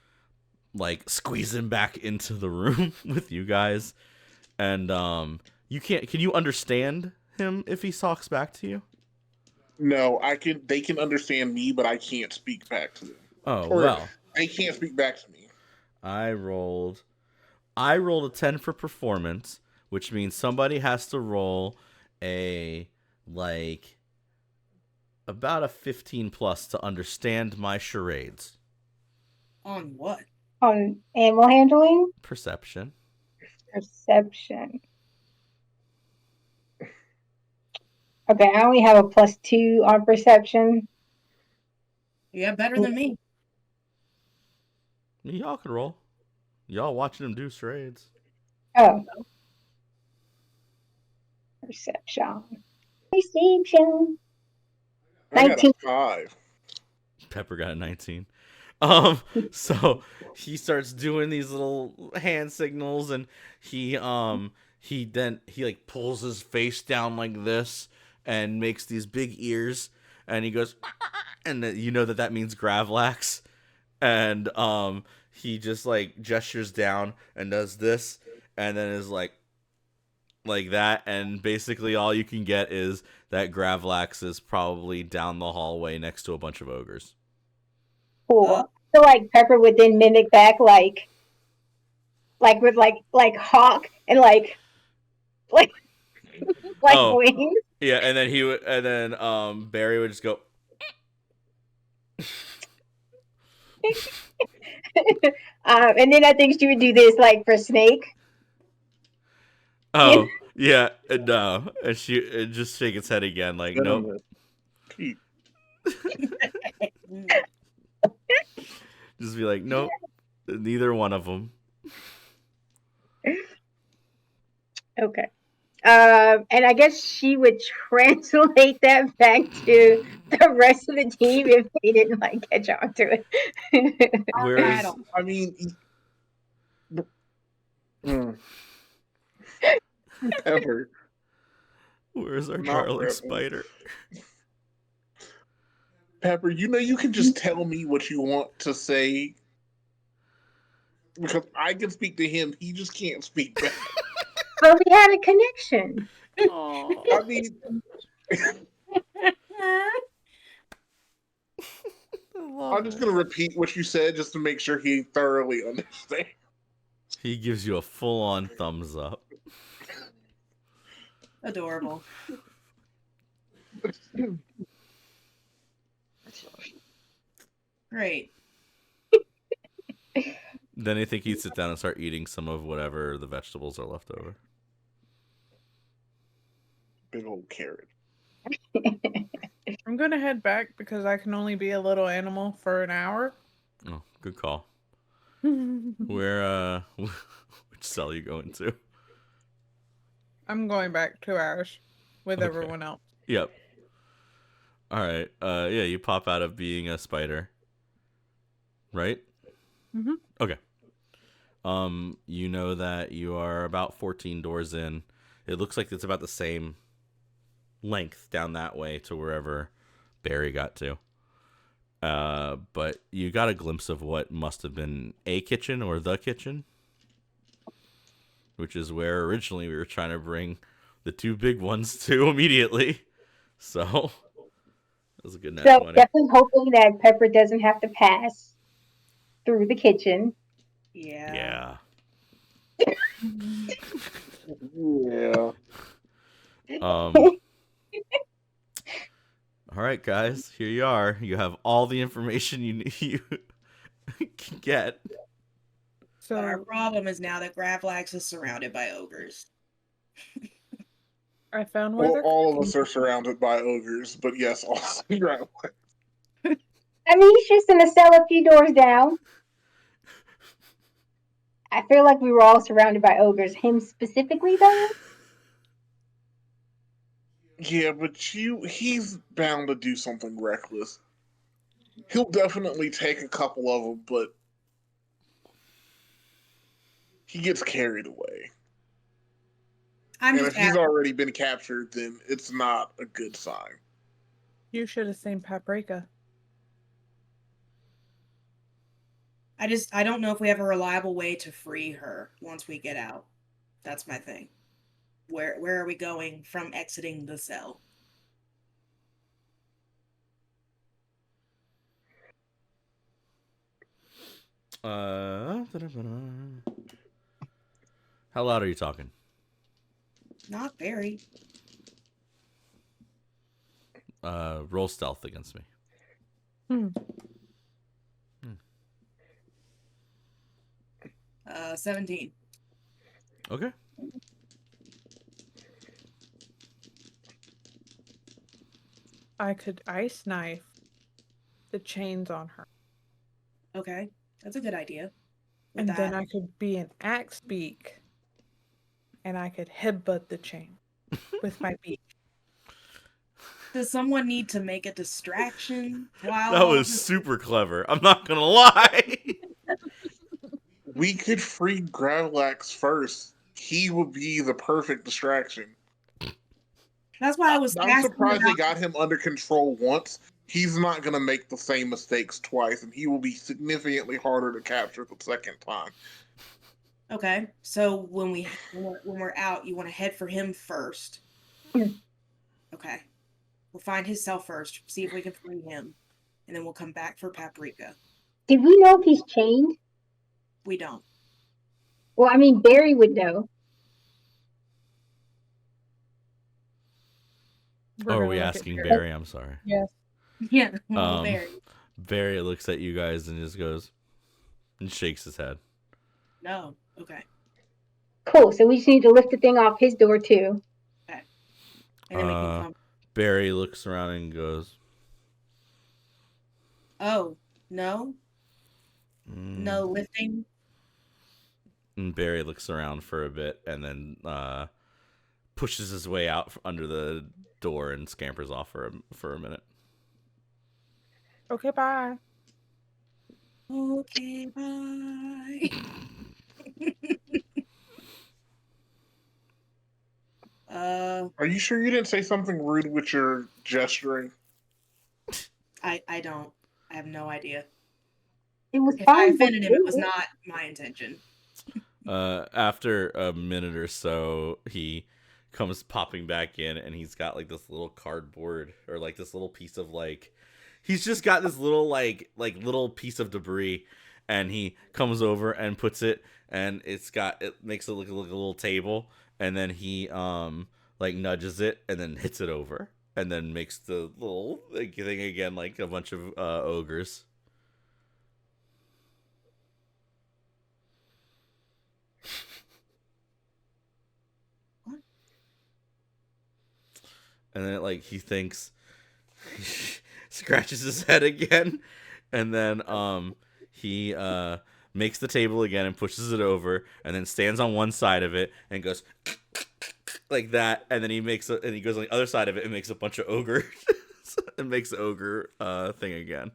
like squeezing back into the room with you guys, and can you understand him if he talks back to you? No, they can understand me, but I can't speak back to them. Oh, well. They can't speak back to me. I rolled a 10 for performance, which means somebody has to roll a like about a 15 plus to understand my charades. On what? On animal handling? Perception. Perception. Okay, I only have a +2 on perception. Yeah, better than me. Y'all can roll. Y'all watching him do charades. Oh. Perception. Perception. I 19. got a 5. Pepper got a 19. So he starts doing these little hand signals, and he like pulls his face down like this and makes these big ears, and he goes, and you know that means Gravlax, and he just like gestures down and does this, and then is like that, and basically all you can get is that Gravlax is probably down the hallway next to a bunch of ogres. Cool. So like Pepper would then mimic back like with like Hawk and like wings. Yeah, and then Barry would just go and then I think she would do this like for Snake. Oh, yeah, no. And she just shake its head agagen, like, nope. Just be like, nope, neither one of them. Okay. And I guess she would translate that back to the rest of the team if they didn't like catch on to it. Where's I mean, Pepper. Where's our Not darling Rebel. spider? Pepper, you know you can just tell me what you want to say. Because I can speak to him, he just can't speak back. But we had a connection. I mean, I'm just going to repeat what you said just to make sure he thoroughly understands. He gives you a full-on thumbs up. Adorable. Great. Then I think he'd sit down and start eating some of whatever the vegetables are left over. Big old carrot. I'm gonna head back because I can only be a little animal for an hour. Oh, good call. Where, which cell are you going to? I'm going back 2 hours with Okay. everyone else. Yep. All right. Yeah, you pop out of being a spider. Right? Mhm. Okay. You know that you are about 14 doors in. It looks like it's about the same length down that way to wherever Barry got to. But you got a glimpse of what must have been a kitchen or the kitchen, which is where originally we were trying to bring the two big ones to immediately. So that was a good net 20. Definitely hoping that Pepper doesn't have to pass through the kitchen. Yeah. Yeah. All right, guys, here you are. You have all the information you can get. So But our problem is now that Gravlax is surrounded by ogres. I found where Well, they're all of us are surrounded by ogres, but yes, all right. I mean, he's just in a cell a few doors down. I feel like we were all surrounded by ogres. Him specifically, though? Yeah, but he's bound to do something reckless. He'll definitely take a couple of them, but he gets carried away. I'm And just if he's already been captured, then it's not a good sign. You should have seen Paprika. I don't know if we have a reliable way to free her once we get out. That's my thing. Where are we going from exiting the cell? How loud are you talking? Not very. Roll stealth against me. 17. Okay. I could ice knife the chains on her. Okay, that's a good idea. And then I could be an axe beak. And I could headbutt the chain with my beak. Does someone need to make a distraction while That was super clever. I'm not gonna lie. We could free Gravlax first. He would be the perfect distraction. That's why I was I'm surprised they got him under control once. He's not going to make the same mistakes twice, and he will be significantly harder to capture the second time. Okay, so when we're out, you want to head for him first. Okay, we'll find his cell first, see if we can free him, and then we'll come back for Paprika. Did we know if he's chained? We don't. Well, I mean, Barry would know. Oh, are we asking Barry? I'm sorry. Yes. Yeah, Barry. Barry looks at you guys and just goes and shakes his head. No. Okay. Cool. So we just need to lift the thing off his door too. Okay. And then we can come. Barry looks around and goes, Oh, no? No lifting? And Barry looks around for a bit and then pushes his way out under the door and scampers off for a minute. Okay, bye. Okay, bye. Are you sure you didn't say something rude with your gesturing? I don't. I have no idea. It was If I fine. offended him, it was not my intention. After a minute or so, he comes popping back in, and he's got like this little cardboard or like this little piece of like, he's just got this little like little piece of debris, and he comes over and puts it, and it makes it look like a little table, and then he like nudges it and then hits it over, and then makes the little like, thing again like a bunch of ogres. And then like he thinks, scratches his head again, and then he makes the table again and pushes it over, and then stands on one side of it and goes like that, and then he goes on the other side of it and makes a bunch of ogres and makes the ogre thing again.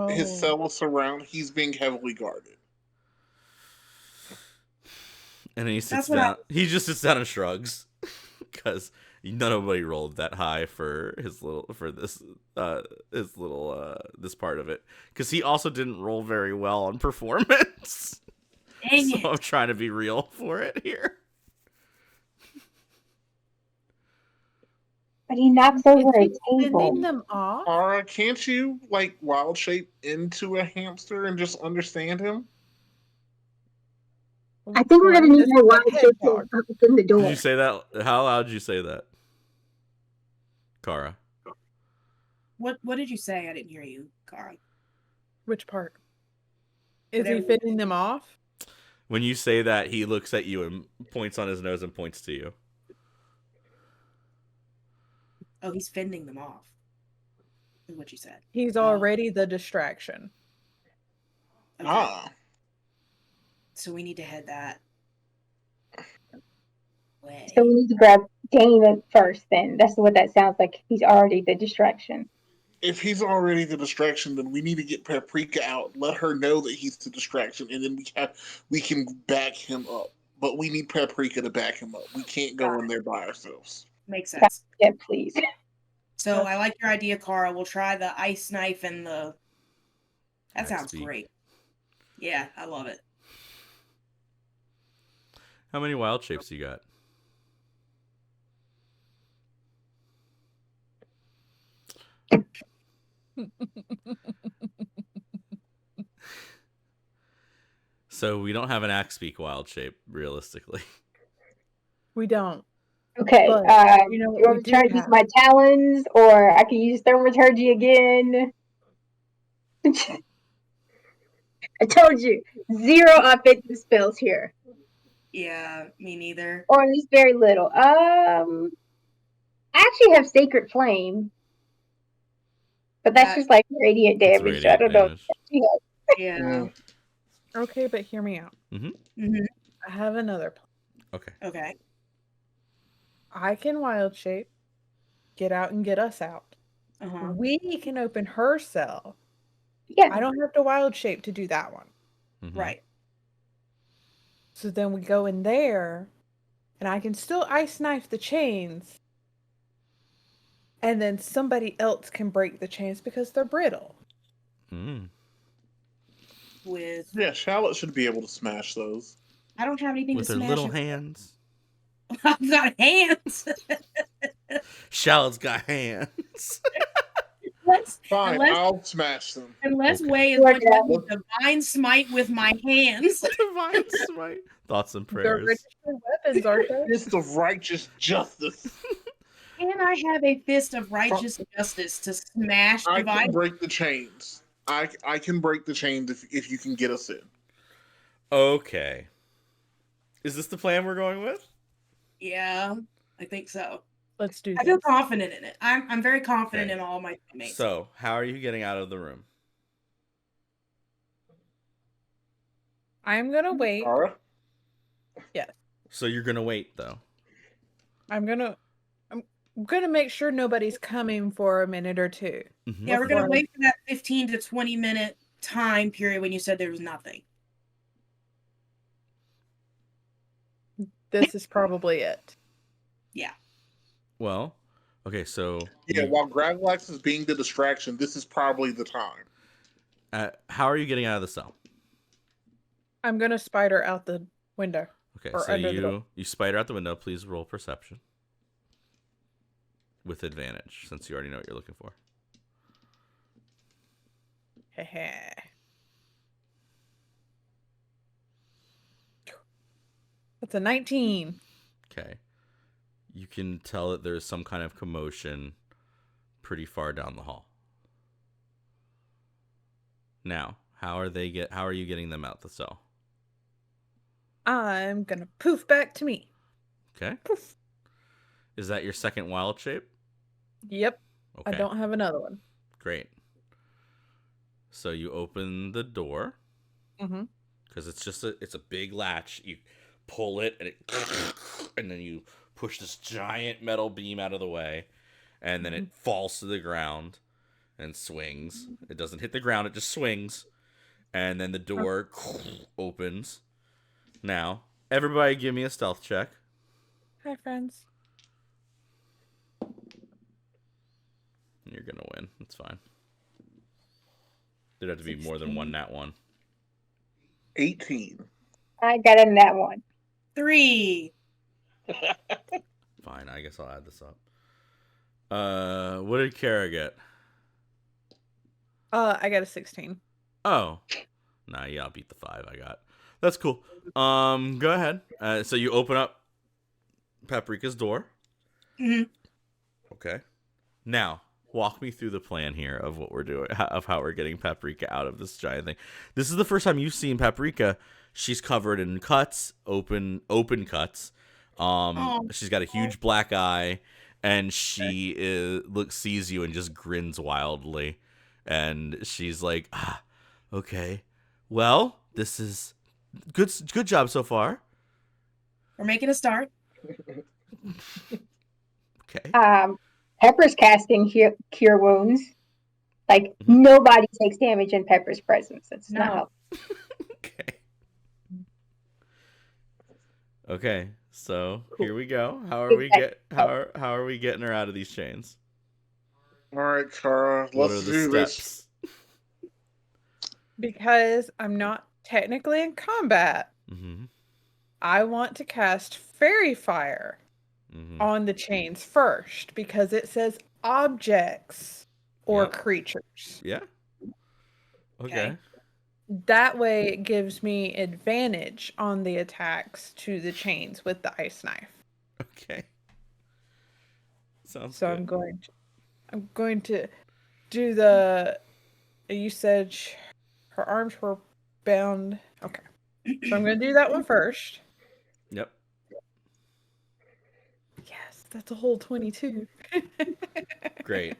His cell is surrounded. He's being heavily guarded. And then he sits down. He just sits down and shrugs because nobody rolled that high for this part of it, because he also didn't roll very well on performance. Dang so I'm trying to be real for it here. But he knocks over a table. Sending them off? Ara, can't you like wild shape into a hamster and just understand him? I think we're gonna need more wild shape to open the door. Did you say that? How loud did you say that, Kara? What did you say? I didn't hear you, Kara. Which part? Is he fitting them off? When you say that, he looks at you and points on his nose and points to you. Oh, he's fending them off, is what you said. He's already the distraction. Okay. So we need to head that way. So we need to grab Damon first then. That's what that sounds like. He's already the distraction. If he's already the distraction, then we need to get Paprika out, let her know that he's the distraction, and then we can back him up. But we need Paprika to back him up. We can't go in there by ourselves. Makes sense. Yeah, please. So I like your idea, Kara. We'll try the ice knife and the... That sounds great. Yeah, I love it. How many wild shapes you got? So we don't have an axe speak wild shape, realistically. We don't. Okay, but, you want me to try to use my talons, or I can use thaumaturgy again? I told you, 0 offensive spells here. Yeah, me neither. Or at least very little. I actually have Sacred Flame. But that's just like radiant damage. I don't know. Yeah. Okay, but hear me out. Mm-hmm. I have another plan. Okay. I can wild shape, get out and get us out. Uh-huh. We can open her cell. Yeah. I don't have to wild shape to do that one. Mm-hmm. Right. So then we go in there, and I can still ice knife the chains. And then somebody else can break the chains because they're brittle. Yeah, Charlotte should be able to smash those. I don't have anything with to her smash. Little hands. I've got hands. Charlotte's got hands. Fine, I'll smash them. Unless Way is going to let me divine smite with my hands. Divine smite. Thoughts and prayers. They're weapons, aren't they? Fist of righteous justice. Can I have a fist of righteous justice to smash I divine? can break the chains. I can break the chains if you can get us in. Okay. Is this the plan we're going with? Yeah, I think so. Let's do I this. feel confident in it. I'm very confident in all my teammates. So, how are you getting out of the room? I'm gonna wait. Kara? Yes. So you're gonna wait though. I'm gonna make sure nobody's coming for a minute or two. Mm-hmm. Yeah, we're gonna wait for that 15 to 20 minute time period when you said there was nothing. This is probably it. Yeah. Well, okay, so yeah, while Gravlax is being the distraction, this is probably the time. How are you getting out of the cell? I'm gonna spider out the window. Okay, so you spider out the window. Please roll perception with advantage, since you already know what you're looking for. That's a 19. Okay. You can tell that there's some kind of commotion pretty far down the hall. Now, how are you getting them out the cell? I'm gonna poof back to me. Okay. Poof. Is that your second wild shape? Yep. Okay. I don't have another one. Great. So you open the door. Mm-hmm. Because it's a big latch. You pull it and then you push this giant metal beam out of the way, and then it falls to the ground and swings. It doesn't hit the ground, it just swings. And then the door opens. Now, everybody give me a stealth check. Hi, friends. You're gonna win. It's fine. There'd have to be more than one nat one. 18. I got in that one. 3. Fine, I guess I'll add this up. What did Kara get? I got a 16. Oh. Nah, yeah, I'll beat the 5 I got. That's cool. Go ahead. So you open up Paprika's door. Mm-hmm. Okay. Now, walk me through the plan here of what we're doing, of how we're getting Paprika out of this giant thing. This is the first time you've seen Paprika. She's covered in cuts, open cuts. She's got a huge black eye, and she sees you and just grins wildly. And she's like, okay. Well, this is good job so far. We're making a start. Okay. Pepper's casting cure wounds. Like, nobody takes damage in Pepper's presence. It's not helpful. Okay, so here we go. How are we getting her out of these chains? All right, Kara, let's do this. Because I'm not technically in combat, I want to cast Fairy Fire on the chains first, because it says objects or creatures. Yeah. Okay. That way it gives me advantage on the attacks to the chains with the ice knife. Okay. Sounds so good. I'm going to do the, you said her arms were bound. Okay. So I'm going to do that one first. Yep. Yes, that's a whole 22. Great.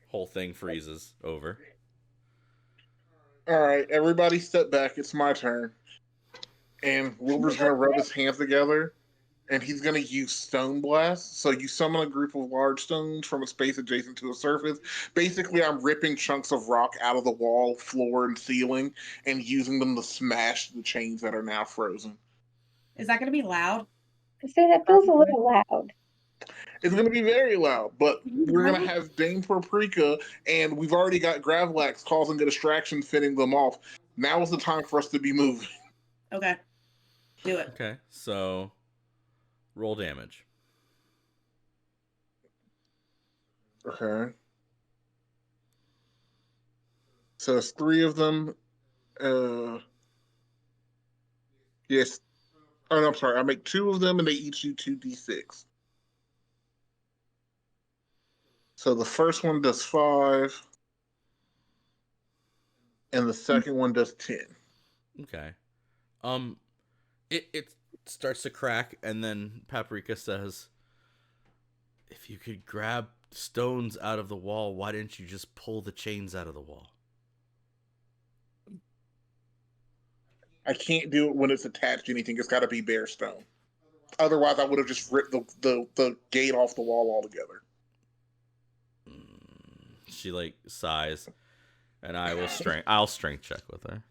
Whole thing freezes over. All right, everybody step back. It's my turn. And Wilbur's going to rub his hands together, and he's going to use Stone Blast. So you summon a group of large stones from a space adjacent to a surface. Basically, I'm ripping chunks of rock out of the wall, floor, and ceiling, and using them to smash the chains that are now frozen. Is that going to be loud? I say that feels a little loud. It's going to be very loud, but we're going to have Dame Paprika, and we've already got Gravlax causing a distraction, fitting them off. Now is the time for us to be moving. Okay. Do it. Okay, so roll damage. Okay. So it's 3 of them. Yes. Oh, no, I'm sorry. I make 2 of them, and they each do 2d6. So the first one does 5, and the second one does 10. Okay. starts to crack, and then Paprika says, "If you could grab stones out of the wall, why didn't you just pull the chains out of the wall?" I can't do it when it's attached to anything. It's got to be bare stone. Otherwise, I would have just ripped the gate off the wall altogether. She like sighs, and I'll strength check with her.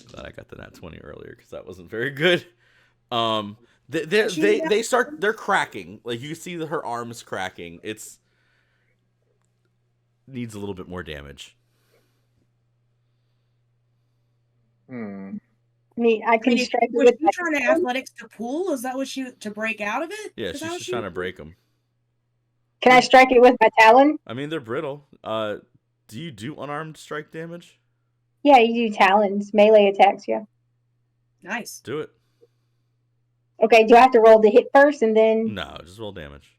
Glad I got the nat 20 earlier because that wasn't very good. They're cracking. Like you see her arms cracking. It's needs a little bit more damage. I can strike it was with she trying to athletics to pull? Is that what she to break out of it? Yeah, she's just trying to break them. Can I strike it with my talon? I mean, they're brittle. Do you do unarmed strike damage? Yeah, you do talons, melee attacks. Yeah. Nice. Do it. Okay, do I have to roll the hit first and then? No, just roll damage.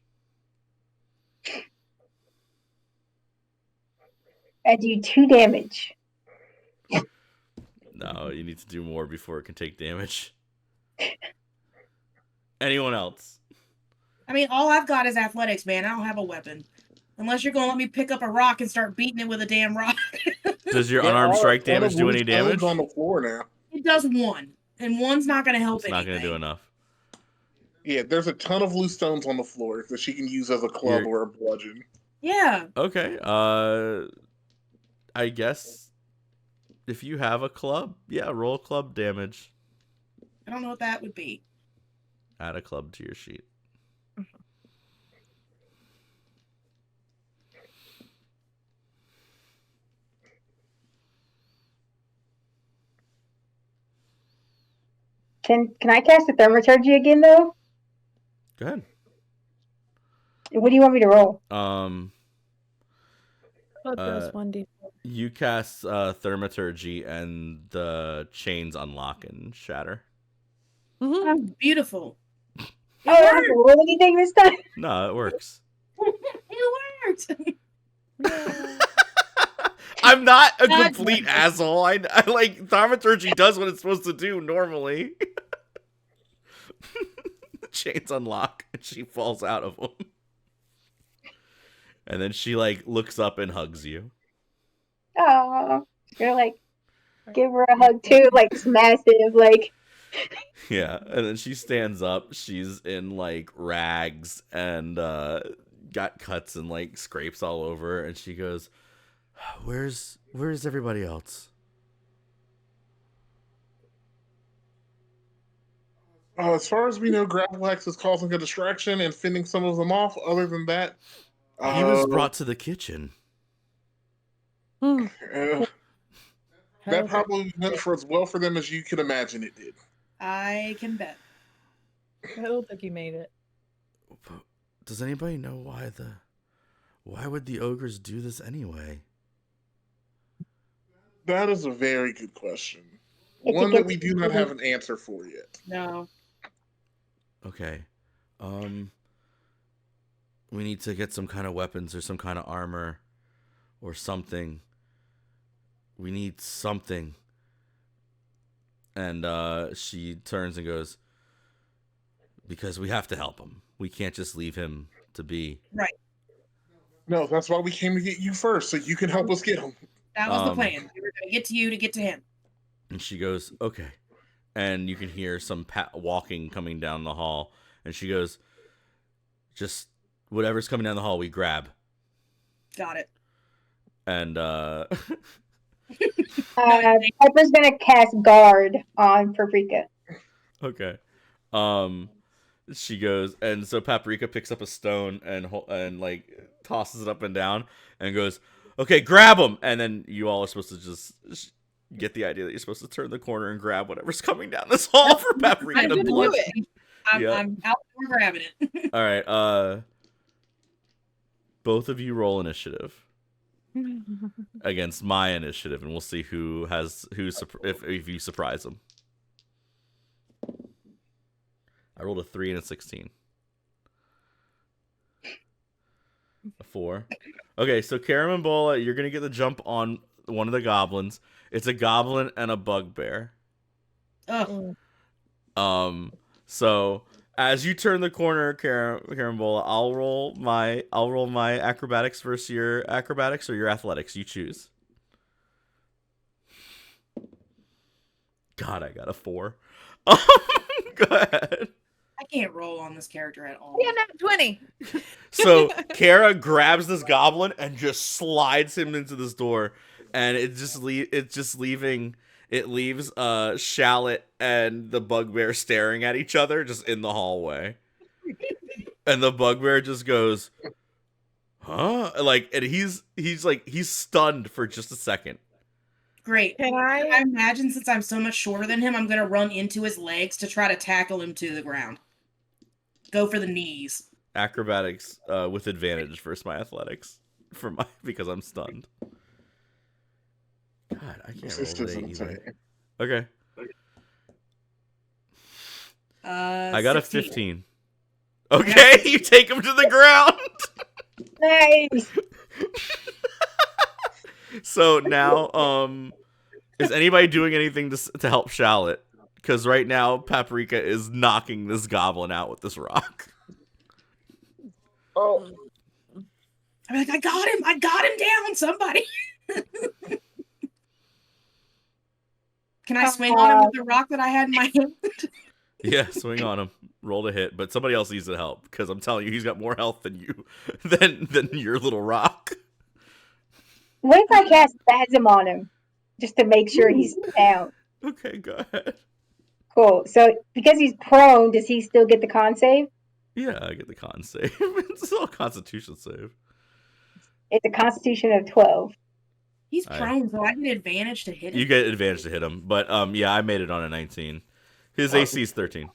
I do 2 damage. No, you need to do more before it can take damage. Anyone else? I mean, all I've got is athletics, man. I don't have a weapon. Unless you're going to let me pick up a rock and start beating it with a damn rock. Does your unarmed strike damage do any damage? On the floor now. It does 1. And 1's not going to help It's not going to do enough. Yeah, there's a ton of loose stones on the floor that she can use as a club or a bludgeon. Yeah. Okay. I guess if you have a club, yeah, roll club damage. I don't know what that would be. Add a club to your sheet. Can I cast a thaumaturgy again though? Go ahead. What do you want me to roll? You cast thaumaturgy and the chains unlock and shatter. Oh, beautiful. Oh, I don't have to roll anything this time? No, it works. It worked. I'm not a complete asshole. I like thaumaturgy does what it's supposed to do normally. The chains unlock and she falls out of them. And then she like looks up and hugs you. Oh, you're like, give her a hug too, like it's massive, like. Yeah, and then she stands up. She's in like rags and got cuts and like scrapes all over, and she goes, "Where's everybody else?" As far as we know, Grapplex is causing a distraction and fending some of them off. Other than that, he was brought to the kitchen. That probably went for as well for them as you could imagine it did. I can bet. I don't think he made it. Does anybody know why would the ogres do this anyway? That is a very good question. One that we do not have an answer for yet. No. Okay. We need to get some kind of weapons or some kind of armor or something. We need something. And she turns and goes, because we have to help him. We can't just leave him to be. Right. No, that's why we came to get you first, so you can help us get him. That was the plan. We were going to get to you to get to him. And she goes, okay. And you can hear some walking coming down the hall. And she goes, just whatever's coming down the hall, we grab. Got it. And Piper's gonna cast guard on Paprika. Okay. She goes, and so Paprika picks up a stone and like tosses it up and down and goes, okay, grab him. And then you all are supposed to just get the idea that you're supposed to turn the corner and grab whatever's coming down this hall for Paprika to blood. I'm out there grabbing it. All right. Both of you roll initiative against my initiative, and we'll see if you surprise them. I rolled a 3 and a 16. A 4. Okay, so Karam and Bola, you're gonna get the jump on one of the goblins. It's a goblin and a bugbear. Oh. So as you turn the corner, Carambola, I'll roll my acrobatics versus your acrobatics or your athletics. You choose. God, I got a 4. Go ahead. I can't roll on this character at all. Yeah, not 20. So Kara grabs this goblin and just slides him into this door, and it leaves Shallot and the bugbear staring at each other just in the hallway. And the bugbear just goes, huh? Like, and he's stunned for just a second. Great. Can I imagine, since I'm so much shorter than him, I'm going to run into his legs to try to tackle him to the ground. Go for the knees. Acrobatics with advantage versus my athletics because I'm stunned. God, I can't roll today either. Okay. I got 16. A 15. Okay, you take him to the ground. Nice. So now, is anybody doing anything to help Shallot? Because right now, Paprika is knocking this goblin out with this rock. Oh. I'm like, I got him down, somebody. Can I swing on him with the rock that I had in my hand? Yeah, swing on him. Roll to hit, but somebody else needs to help because I'm telling you, he's got more health than you, than your little rock. What if I cast Spasm on him, just to make sure he's down? Okay, go ahead. Cool. So because he's prone, does he still get the con save? Yeah, I get the con save. It's still a Constitution save. It's a Constitution of 12. He's prone, so I get advantage to hit him. You get advantage to hit him, but yeah, I made it on a 19. His AC is 13.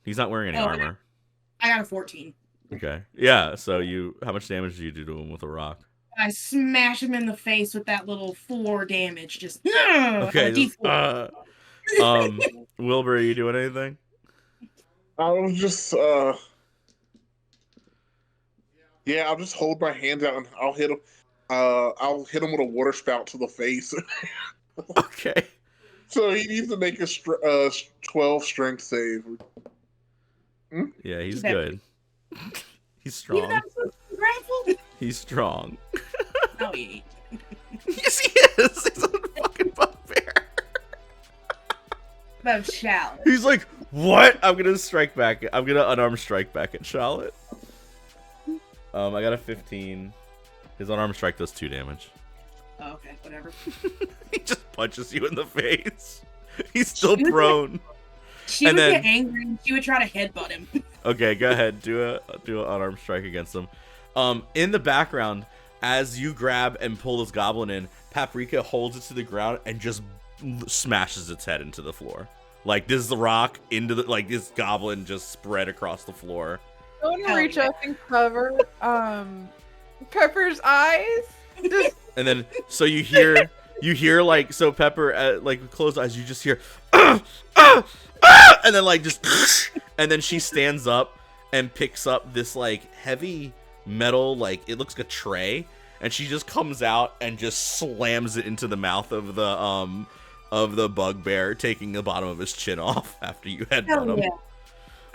He's not wearing any armor. I got a 14. Okay. Yeah, so how much damage do you do to him with a rock? I smash him in the face with that little 4 damage. Just okay. Wilbur, are you doing anything? I'll just I'll just hold my hand out and I'll hit him. I'll hit him with a water spout to the face. Okay. So he needs to make a 12 strength save. Hmm? Yeah, he's good. He's strong. He's strong. No, he ain't. Yes, he is. He's a fucking bugbear. But Shallot. He's like, what? I'm gonna strike back. I'm gonna unarmed strike back at Shallot. I got a 15. His unarmed strike does 2 damage. Oh, okay, whatever. He just punches you in the face. He's still prone. She would get angry and she would try to headbutt him. Okay, go ahead. Do an unarmed strike against him. In the background, as you grab and pull this goblin in, Paprika holds it to the ground and just smashes its head into the floor. Like, this is the rock into the, like, this goblin just spread across the floor. I want to reach up and cover Pepper's eyes. And then, so you hear like, so Pepper, like, closed eyes, you just hear, and then, like, just, and then she stands up and picks up this, like, heavy metal, like, it looks like a tray, and she just comes out and just slams it into the mouth of the bugbear, taking the bottom of his chin off after you headbutt him. Yeah.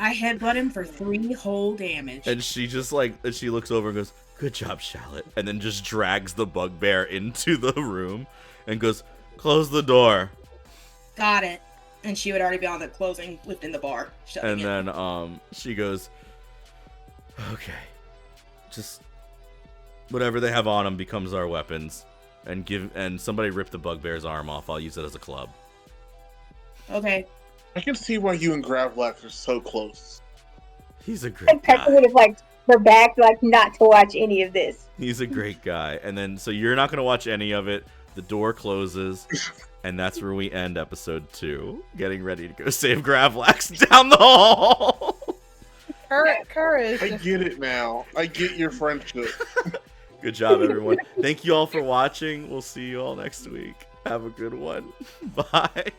I headbutt him for 3 whole damage. And she just, like, she looks over and goes, good job, Shallot. And then just drags the bugbear into the room and goes, close the door. Got it. And she would already be on the closing, lifting the bar. And then she goes, okay, just whatever they have on them becomes our weapons. And somebody rip the bugbear's arm off. I'll use it as a club. Okay. I can see why you and Gravlax are so close. He's a great guy. Pepper would have, like, her back, like, not to watch any of this. He's a great guy. And then, so you're not going to watch any of it. The door closes, and that's where we end episode 2. Getting ready to go save Gravlax down the hall. Courage. I get it now. I get your friendship. Good job, everyone. Thank you all for watching. We'll see you all next week. Have a good one. Bye.